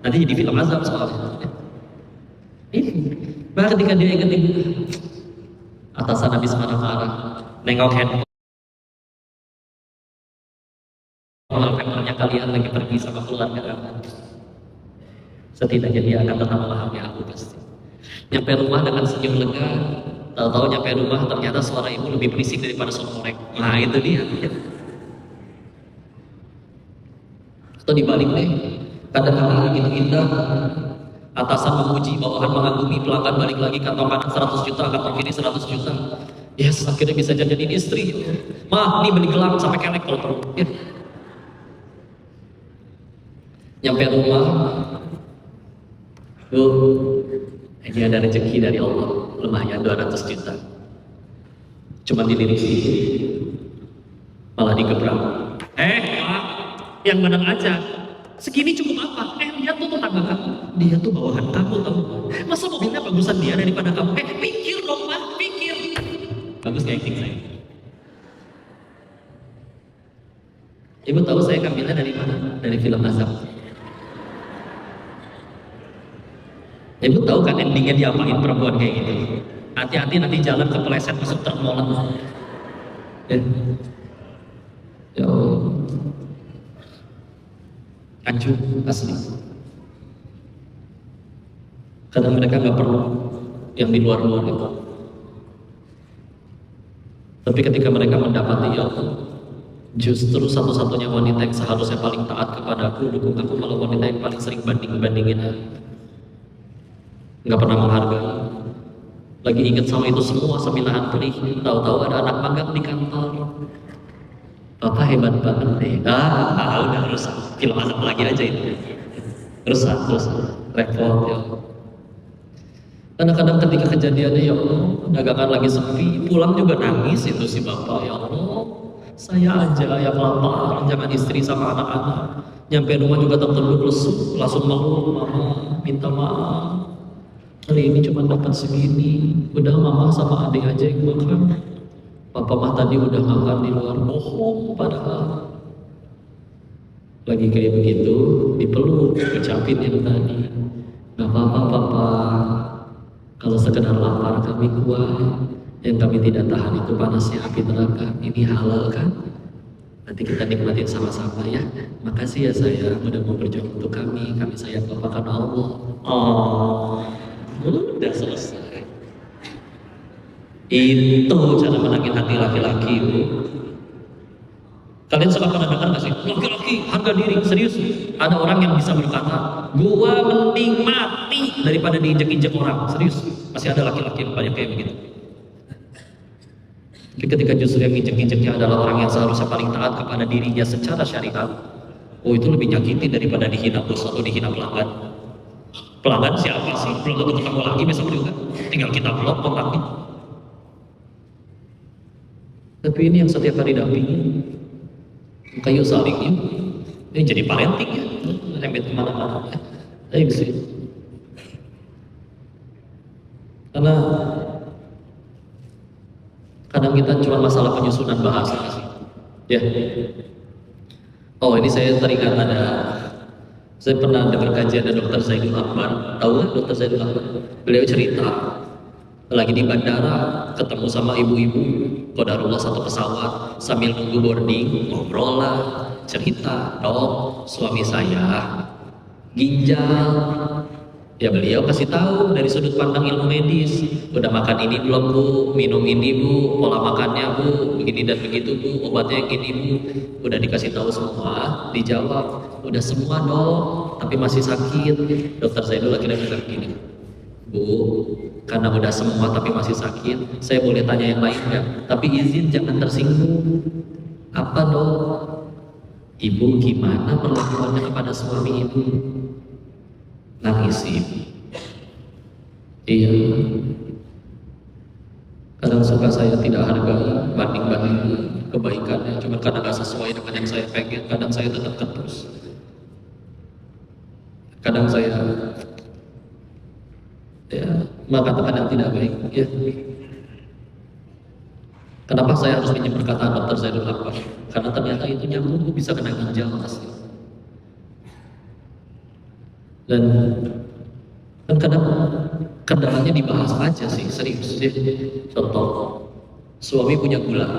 Nanti jadi film azab soalnya. Ini, bahkan ketika dia ingat ibu, atasan habis marah-marah, nengok handphone. Handphonenya kalian lagi pergi sama keluarga kamu. Setidaknya dia akan tetap memahami aku pasti. Nyampe rumah dengan senyum lega, tahu-tahu nyampe rumah ternyata suara ibu lebih berisik daripada suara korek. Nah itu dia. Atau dibalik deh, kadang hari begitu indah, atasan memuji, bawahan mengagumi, pelanggan balik lagi, kantong kanan 100 juta, kantong kiri 100 juta. Yes, akhirnya bisa jajanin istri. Mah, nih beli gelang sampai kelek kalau perlu. Ya. Nyampe rumah, ini ada rezeki dari Allah, lumayan 200 juta. Cuma dilirik malah digebrak. Pak, yang benar aja. Segini cukup apa? Dia tuh tetangga kamu. Dia tuh bawahan kamu, tahu? Masa mobilnya bagusan dia daripada kamu? Pikir dong, Pak, pikir. Bagus gak acting saya? Ibu tahu saya ngambilnya dari mana? Dari film azab. Ibu tahu kan endingnya diapain perempuan kayak gitu? Hati-hati nanti jalan kepeleset masuk truk molen. Ya Allah. Hancur asli. Karena mereka nggak perlu yang di luar-luar itu. Tapi ketika mereka mendapati ya Allah, justru satu-satunya wanita yang seharusnya paling taat kepada aku, dukung aku, malah wanita yang paling sering bandingin aku. Nggak pernah menghargai. Lagi ingat sama itu semua sambil nahan perih. Tahu-tahu ada anak magang di kantor. Papa hebat banget deh. Udah rusak. Film azab lagi aja itu. Rusak, repot ya. Kadang-kadang ketika kejadiannya ya Allah, dagangan lagi sepi, pulang juga nangis itu si bapak. Ya Allah, saya aja yang lapar, jangan istri sama anak-anak. Nyampe rumah juga tertunduk lesu, langsung meluk, mama minta maaf. Hari ini cuma dapat segini, udah mama sama adik aja yang makan. Papa mah tadi udah makan di luar, bohong padahal. Lagi kayak begitu, dipeluk, ucapin yang tadi. Gak apa-apa papa, kalau sekedar lapar kami kuat, yang kami tidak tahan itu panasnya api neraka. Ini halal kan? Nanti kita nikmatin sama-sama ya. Makasih ya sayang, udah mau berjuang untuk kami sayang papa karena Allah. Udah selesai. Itu cara menangin hati laki-laki. Kalian suka pernah dengar gak sih? Laki-laki harga diri, serius. Ada orang yang bisa berkata, gua mending mati daripada diinjek-injek orang. Serius, masih ada laki-laki yang banyak kayak begitu. Tapi ketika justru yang injek-injeknya adalah orang yang seharusnya paling taat kepada dirinya secara syariat, itu lebih nyakitin daripada dihina bos atau dihina pelanggan. Pelanggan siapa sih? Belum tentu ketemu lagi besok juga. Tinggal kita blok kontaknya. Tapi ini yang setiap hari dampingi, kayu saling ini jadi parenting ya, rembet kemana-mana. Ayo sih. Karena kadang kita cuma masalah penyusunan bahasa sih. Ya. Oh ini saya teringat saya pernah dengar kajian dari Dr. Zaidul Akbar. Tahu nggak Dr. Zaidul Akbar? Beliau cerita lagi di bandara ketemu sama ibu-ibu, qadarullah satu pesawat, sambil nunggu boarding ngobrol lah, cerita, dok suami saya ginjal. Ya beliau kasih tahu dari sudut pandang ilmu medis, udah makan ini belum bu, minum ini bu, pola makannya bu, begini dan begitu bu, obatnya gini bu, udah dikasih tahu semua, dijawab, udah semua dok, tapi masih sakit. Dokter Zaidul akhirnya bilang gini, bu, karena udah semua tapi masih sakit, saya boleh tanya yang lain nggak? Tapi izin jangan tersinggung. Apa dok? Ibu gimana perlakuannya kepada suami ibu? Nangis ibu. Iya. Kadang suka saya tidak hargai banding-banding kebaikannya, cuma karena nggak sesuai dengan yang saya pengen, kadang saya tetap ketus. Kadang saya mengatakan yang tidak baik. Ya. Kenapa saya harus pinjam perkataan Dr. Zaidul Akbar? Karena ternyata itu nyambung, bisa kena ginjal asli. Dan kan kadang kendalanya dibahas aja sih, serius ya. Contoh, suami punya gula,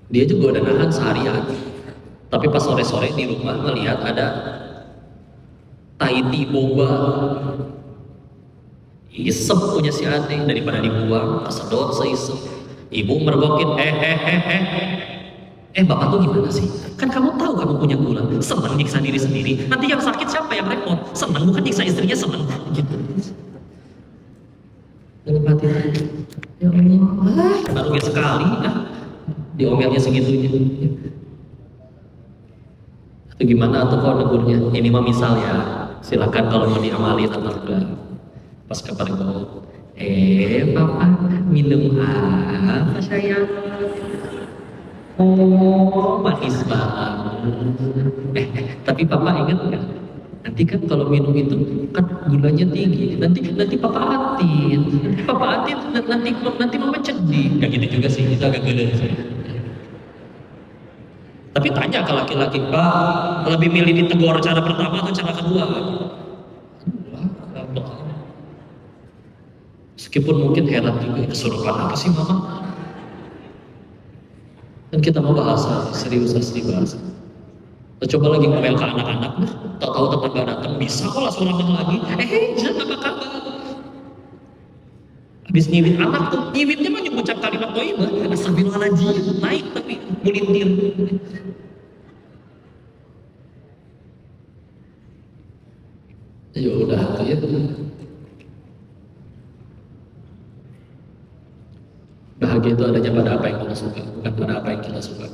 dia juga udah nahan seharian, tapi pas sore-sore di rumah melihat ada Tahiti boba, isep punya si Ade, daripada dibuang, kesedot seisep. Ibu mergokin, bapak tuh gimana sih? Kan kamu tahu kamu punya gula, seneng nyiksa diri sendiri. Nanti yang sakit siapa yang repot? Seneng bukan nyiksa istrinya, seneng. Gitu. Dalam hati, ya Allah, baru sekali, diomelnya segitunya. Itu gimana atau kau negurnya? Ini mah misal ya, silakan kalau mau diamalin atau enggak. Pas kabar gue, papa minum apa sayang? Oh, manis banget. Tapi papa ingat nggak? Nanti kan kalau minum itu kan gulanya tinggi. Nanti papa atin. Nanti mama sedih. Gak gitu juga sih, kita agak gede. Tapi tanya ke laki-laki, Pak, lebih milih ditegur cara pertama atau cara kedua? Meskipun mungkin heran juga, kesurupan apa sih mama? Dan kita mau bahasa, serius asli bahasa. Kita coba lagi ngomel ke anak-anak, tak tahu tetangga datang, bisa kok langsung ramah lagi. Jangan apa kabar? Habis nyiwit anak tuh, nyiwitnya mah mengucap kalimat thayyibah, astagfirullahaladzim, naik tapi mulintir. Ya udah, ya. Bahagia itu adanya pada apa yang Allah suka, bukan pada apa yang kita suka.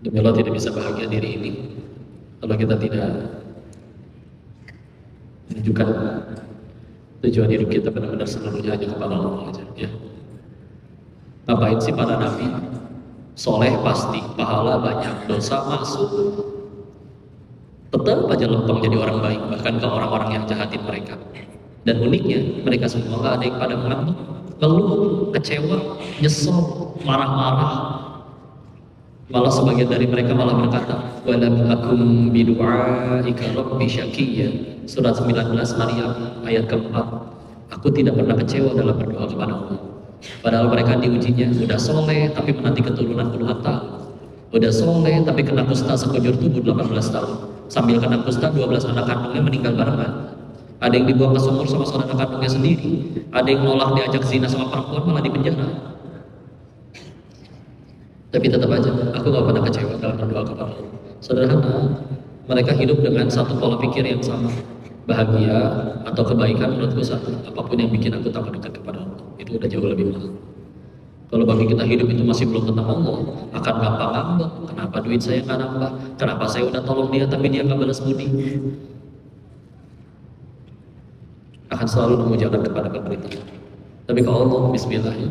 Demi Allah tidak bisa bahagia diri ini kalau kita tidak menunjukkan tujuan hidup kita benar-benar seluruhnya hanya kepada Allah aja. Ya. Ngapain sih para nabi? Soleh pasti, pahala banyak, dosa masuk. Tetap aja lempeng jadi orang baik, bahkan ke orang-orang yang jahatin mereka. Dan uniknya, mereka semua gak ada yang pada mengamuk, ngeluh, kecewa, nyesel, marah-marah. Malah sebagian dari mereka malah berkata, walam akum bidu'aika rabbi syaqiyya. Surat 19 Maryam ayat keempat. Aku tidak pernah kecewa dalam berdoa kepada Allah. Padahal mereka diujinya udah soleh tapi menanti keturunan puluhan tahun. Udah soleh tapi kena kusta sekujur tubuh 18 tahun. Sambil kena kusta 12 anak kandungnya meninggal barengan. Ada yang dibuang ke sumur sama saudara kandungnya sendiri. Ada yang nolak diajak zina sama perempuan malah dipenjara. Tapi tetap aja, aku gak pernah kecewa dalam berdoa kepada Allah. Sederhana, mereka hidup dengan satu pola pikir yang sama. Bahagia atau kebaikan menurutku satu. Apapun yang bikin aku tambah dekat kepada Allah, itu udah jauh lebih mahal. Kalau bagi kita hidup itu masih belum tentang Allah, akan gampang ngambek. Kenapa duit saya gak nambah? Kenapa saya udah tolong dia tapi dia gak balas budi? akan selalu nemu jalan kepada pemberitahuan. Tapi kalau Allah, bismillah ya.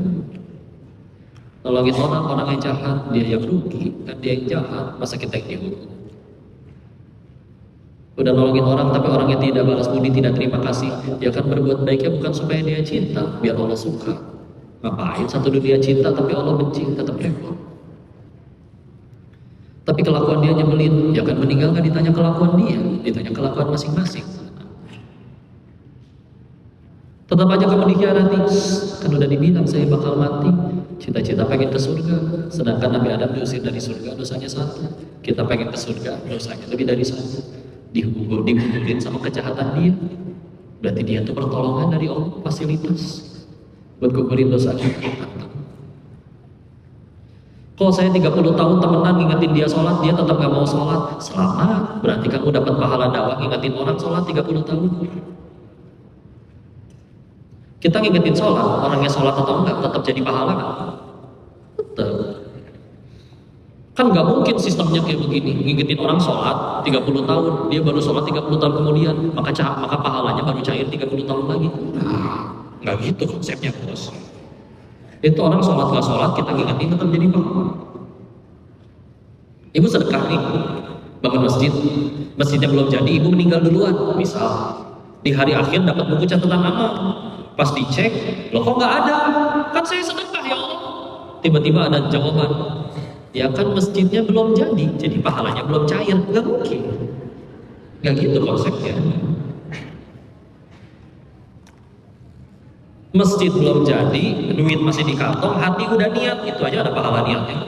Nolongin orang yang jahat, dia yang rugi, kan dia yang jahat, masa kita yang dihukum? Udah nolongin orang tapi orangnya tidak balas budi, tidak terima kasih, dia akan berbuat baiknya bukan supaya dia cinta, biar Allah suka. Ngapain satu dunia cinta tapi Allah benci, tetap repot. Tapi kelakuan dia nyebelin, dia akan meninggal kan ditanya kelakuan dia, ditanya kelakuan masing-masing. Tetap aja kamu dikhianati, kan udah dibilang saya bakal mati, cita-cita pengen ke surga, sedangkan Nabi Adam diusir dari surga, dosanya satu. Kita pengen ke surga, dosanya lebih dari satu. Dihubungin sama kejahatan dia, berarti dia tuh pertolongan dari Allah, fasilitas buat gugurin dosa kita. Kalau saya 30 tahun temenan ngingetin dia sholat, dia tetap gak mau sholat, selamat, berarti kamu dapat pahala dakwah ngingetin orang sholat 30 tahun. Kita ngingetin sholat, orangnya sholat atau enggak, tetap jadi pahala kan? Tetap. Kan gak mungkin sistemnya kayak begini, ngingetin orang sholat 30 tahun, dia baru sholat 30 tahun kemudian, maka pahalanya baru cair 30 tahun lagi. Nggak gitu konsepnya, bos. Itu orang sholat gak sholat, kita ngingetin tetap jadi pahala. Ibu sedekah nih, bangun masjid, masjidnya belum jadi, ibu meninggal duluan, misal di hari akhir dapat buku catatan amal, pas dicek, loh kok nggak ada? Kan saya sedekah ya Allah. Tiba-tiba ada jawaban, ya kan masjidnya belum jadi pahalanya belum cair. Nggak mungkin, nggak gitu konsepnya. Masjid belum jadi, duit masih di kantong, hati udah niat, itu aja ada pahala niatnya.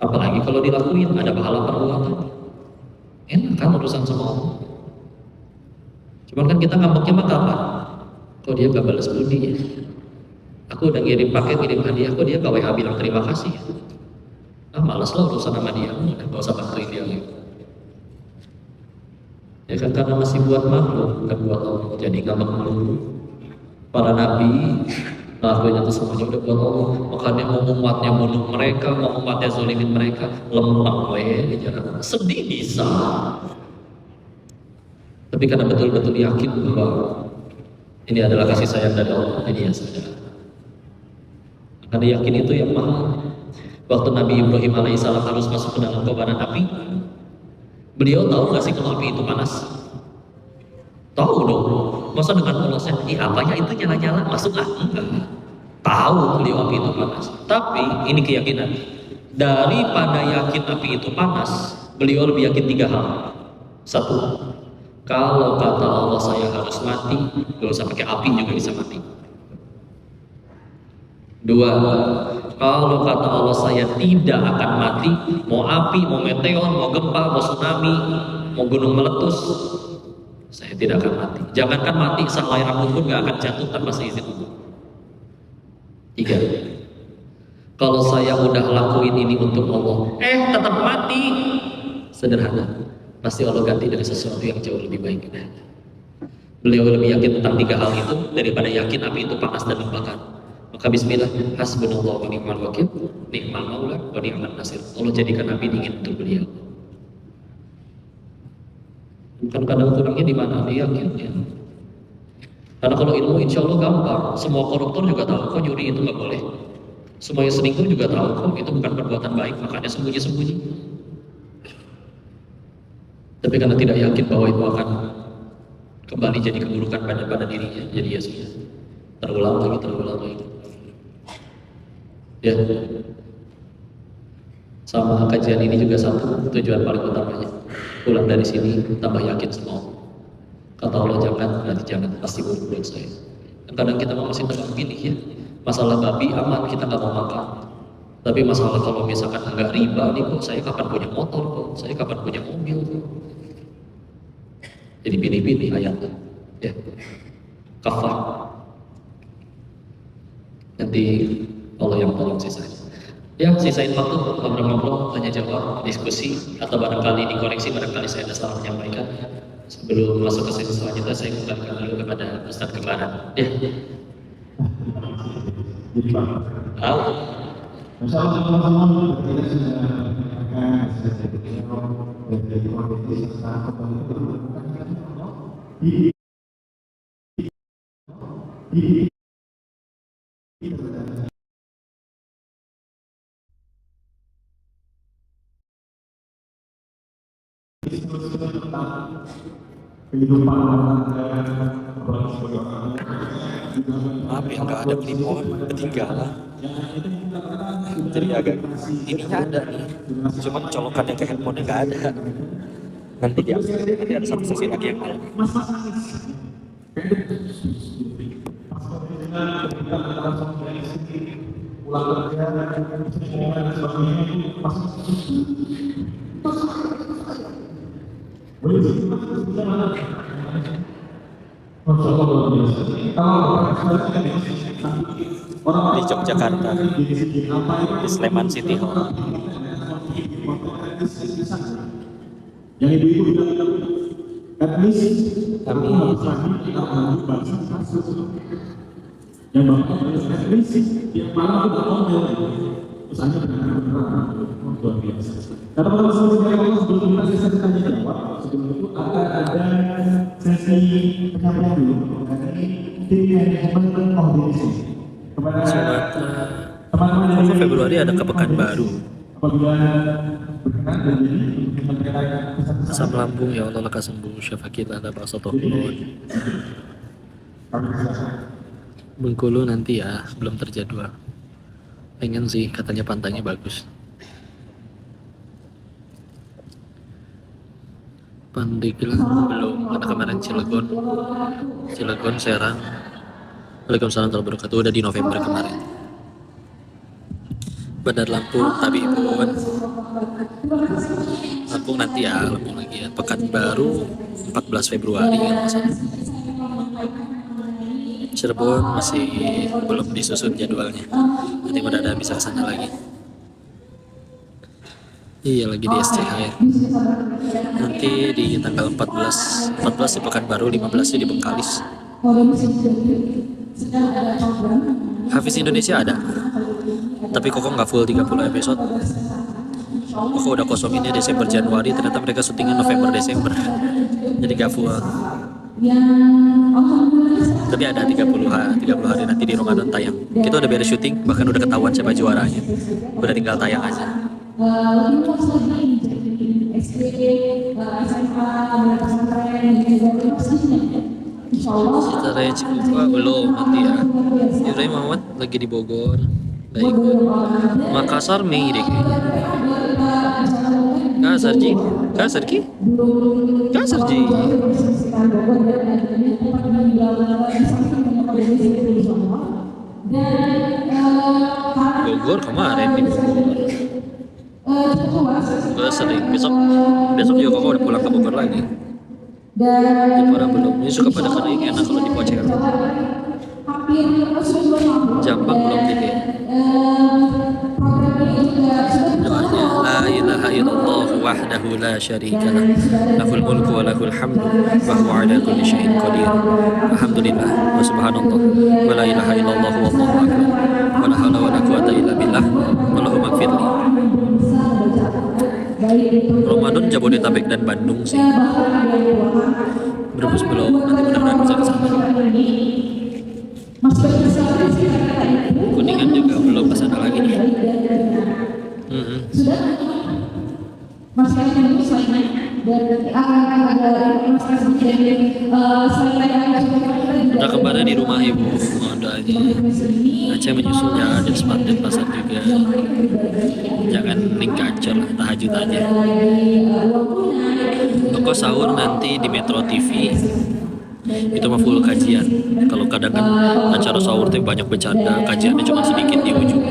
Apalagi kalau dilakuin, ada pahala perbuatan. Enak kan urusan sama Allah. Cuman kan kita ngambeknya mah kapan? Kok dia gak balas budi ya? Aku udah ngirim paket, ngirim hadiah, kok dia gak WA bilang terima kasih? Malas lah urusan sama dia, gak usah bantuin dia. Ya kan karena masih buat makhluk, bukan buat Allah, jadi ngambek melulu. Para nabi, lakuin itu semuanya udah buat Allah. Makanya mau umatnya bunuh mereka, mau umatnya zolimin mereka, lempeng sedih bisa. Tapi karena betul-betul yakin bahwa ini adalah kasih sayang dari Allah, jadi ya sudah. Karena yakin itu yang mahal. Waktu Nabi Ibrahim alaihissalam harus masuk ke dalam kobaran api, beliau tahu nggak sih kalau api itu panas? Tahu dong. Masa dengan polosnya, apanya itu nyala-nyala masuk enggak. Tahu beliau api itu panas. Tapi ini keyakinan. Daripada yakin api itu panas, beliau lebih yakin 3 hal. 1, kalau kata Allah saya harus mati, gak usah pakai api juga bisa mati. 2, kalau kata Allah saya tidak akan mati, mau api, mau meteor, mau gempa, mau tsunami, mau gunung meletus, saya tidak akan mati. Jangankan mati, sehelai rambut pun gak akan jatuh tanpa seizin Allah. 3, kalau saya udah lakuin ini untuk Allah, tetap mati, sederhana, pasti Allah ganti dari sesuatu yang jauh lebih baik. Beliau lebih yakin tentang 3 hal itu daripada yakin api itu panas dan membakar. Maka bismillah, hasbunallahu wa ni'mal wakil, ni'mal maula wa ni'mal nasir. Allah jadikan api dingin untuk beliau. Bukan kadang kurangnya di mana, dia yakin ya. Karena kalau ilmu insya Allah gampang, semua koruptor juga tahu kok nyuri itu nggak boleh. Semua yang selingkuh juga tahu kok itu bukan perbuatan baik, makanya sembunyi-sembunyi. Tapi karena tidak yakin bahwa itu akan kembali jadi keburukan pada dirinya, jadi ya sudah, terulang lagi. Ya, sama kajian ini juga satu tujuan paling utamanya, pulang dari sini tambah yakin semua. Kata Allah jangan, nanti jangan, pasti buruk buat saya. Kadang kita masih tengah pilih ya, masalah babi aman kita nggak mau makan. Tapi masalah kalau misalkan enggak riba nih kok, saya kapan punya motor kok, saya kapan punya mobil kok. Jadi pilih-pilih ayatnya, ya. Kafah. Nanti Allah yang tolong sisanya. Ya, sisain waktu ngobrol-ngobrol, tanya jawab, diskusi, atau barangkali dikoreksi, barangkali saya ada salah menyampaikan. Sebelum masuk ke sesi selanjutnya, saya kembalikan dulu kepada Ustadz Kembaran. Ya. Bersama teman-teman kita sudah akan selesai menjadi politik serta kehidupan orang apalagi sebagai orang Maaf ya nggak ada kliwon, ketinggalan. Jadi agak ininya ada nih, cuma colokannya ke handphonenya nggak ada. Nanti nanti ada satu sesi lagi yang malam. pulang kerja dan sebagainya itu pasti boleh Masya Allah luar biasa. Kalau Di Yogyakarta, di Sleman City Hall. yang ibu-ibu bilang, at least Kami yang bapak at least tiap malam itu ngomel terus aja benar-benar luar biasa. Karena pada saat saya sebelum kita sesi tanya jawab, sebelum itu akan ada sesi penyampaian dulu dari tim manajemen organisasi kepada teman-teman Kok dari Februari ada ke Pekanbaru. apabila berkenan menjadi menyampaikan pesan-pesan Asam lambung ya Allah lekas sembuh, syafakillah ada bakso tohon. Bengkulu nanti ya, belum terjadwal. Pengen sih, katanya pantainya bagus. Pandeglang belum, karena kemarin Cilegon, Serang. Waalaikumsalam warahmatullahi wabarakatuh, udah di November kemarin. Bandar Lampung, Tabibun. Lampung nanti ya, Lampung lagi ya. Pekanbaru 14 Februari kan masalah. Cirebon masih belum disusun jadwalnya. Nanti mudah-mudahan bisa kesana lagi. Iya lagi di SCHR. Nanti di tanggal 14 di Pekanbaru, 15 di Bengkalis. Hafiz Indonesia ada. Tapi Koko nggak full 30 episode. Koko udah kosonginnya Desember Januari, ternyata mereka syutingnya November Desember. Jadi nggak full. Tapi ada 30 hari nanti di Ramadan tayang. Kita udah beres syuting, bahkan udah ketahuan siapa juaranya. Udah tinggal tayang aja. Citra Cikupa belum nanti ya. Ibrahim Muhammad lagi di Bogor. Baik. Makassar Mei deh kayaknya. Kasarji. Bogor kemarin di Bogor. Gue sering besok juga kok udah pulang ke Bogor lagi. Jepara belum. Ini suka pada kering enak kalau di Pocer. Jambang belum gitu ya. Doanya la ilaha illallah wahdahu la syarikalah lahul mulku wa lahul hamdu wa huwa ala kulli syai'in qadir. Alhamdulillah wa subhanallah wa la ilaha illallah wallahu akbar wa la haula wa la quwata illa billah Allahumma ighfirli. Ramadan Jabodetabek dan Bandung sih. Brebes belum, nanti mudah-mudahan bisa kesana. Kuningan juga belum kesana lagi nih. Udah kemarin di rumah ibu, doanya. Aceh menyusul ya, dan Smart dan Pasar juga. Jangan link gacor lah, tahajud aja. Toko sahur nanti di Metro TV. Itu mah full kajian. Kalau kadang kan acara sahur tuh banyak bercanda, kajiannya cuma sedikit di ujung.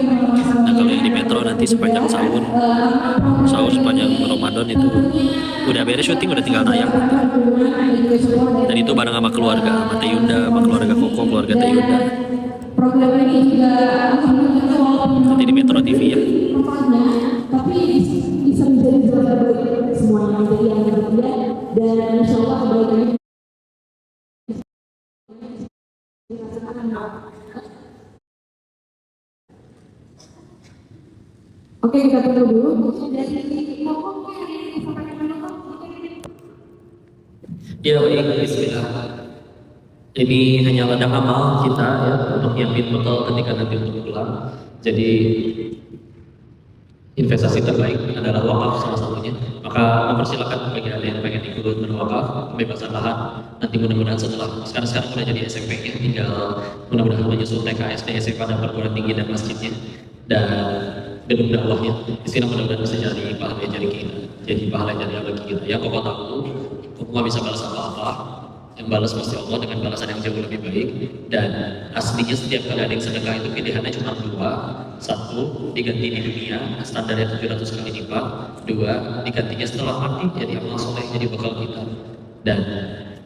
Nah kalau yang di Metro nanti sepanjang sahur sepanjang Ramadan itu udah beres syuting, udah tinggal tayang. Dan itu bareng sama keluarga, sama Teh Yunda, sama keluarga Koko, keluarga Teh Yunda. Nanti di Metro TV ya. Tapi bisa menjadi juara semuanya menjadi yang berbeda dan insya Allah kebaikan. Oke, kita tunggu dulu. Ya baik, bismillah. Ini hanya ladang amal kita ya untuk nyiapin bekal ketika nanti untuk pulang. Jadi investasi terbaik adalah wakaf salah satunya. Maka mempersilakan bagi Anda yang pengen ikut berwakaf, pembebasan lahan. Nanti mudah-mudahan setelah sekarang udah jadi SMP-nya, tinggal mudah-mudahan menyusul TK, SD, SMA dan perguruan tinggi dan masjidnya dan gedung dakwahnya. Istilah mudah-mudahan bisa jadi pahala jadi kita, jadi pahala jadi bagi kita. Yang kau tahu, kau nggak bisa balas apa-apa. Yang balas pasti Allah dengan balasan yang jauh lebih baik. Dan aslinya setiap kali ada yang sedekah itu pilihannya cuma dua. Satu, diganti di dunia, standarnya 700 kali lipat. Dua, digantinya setelah mati jadi amal soleh, jadi bekal kita. Dan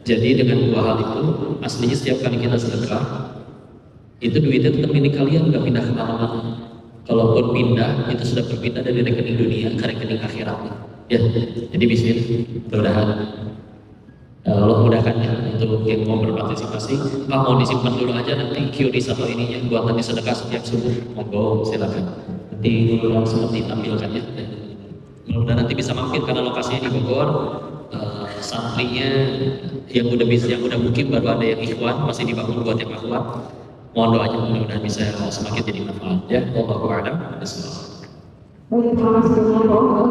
jadi dengan dua hal itu, aslinya setiap kali kita sedekah, itu duitnya tetap milik kalian, nggak pindah kemana-mana. Kalaupun pindah, itu sudah berpindah dari rekening dunia ke rekening akhirat. Ya, jadi bisnis, mudah-mudahan Allah mudahkan ya untuk yang mau berpartisipasi. Mau disimpan dulu aja nanti QRIS atau ininya buat nanti sedekah setiap subuh, monggo silakan. Nanti langsung ditampilkan ya. Mudah-mudahan nanti bisa mampir karena lokasinya di Bogor. Santrinya yang udah mungkin baru ada yang ikhwan masih dibangun buat yang akhwat. Mohon doanya mudah-mudahan bisa semakin jadi manfaat ya. Wallahu a'lam bishawab. Baik, terima kasih banyak.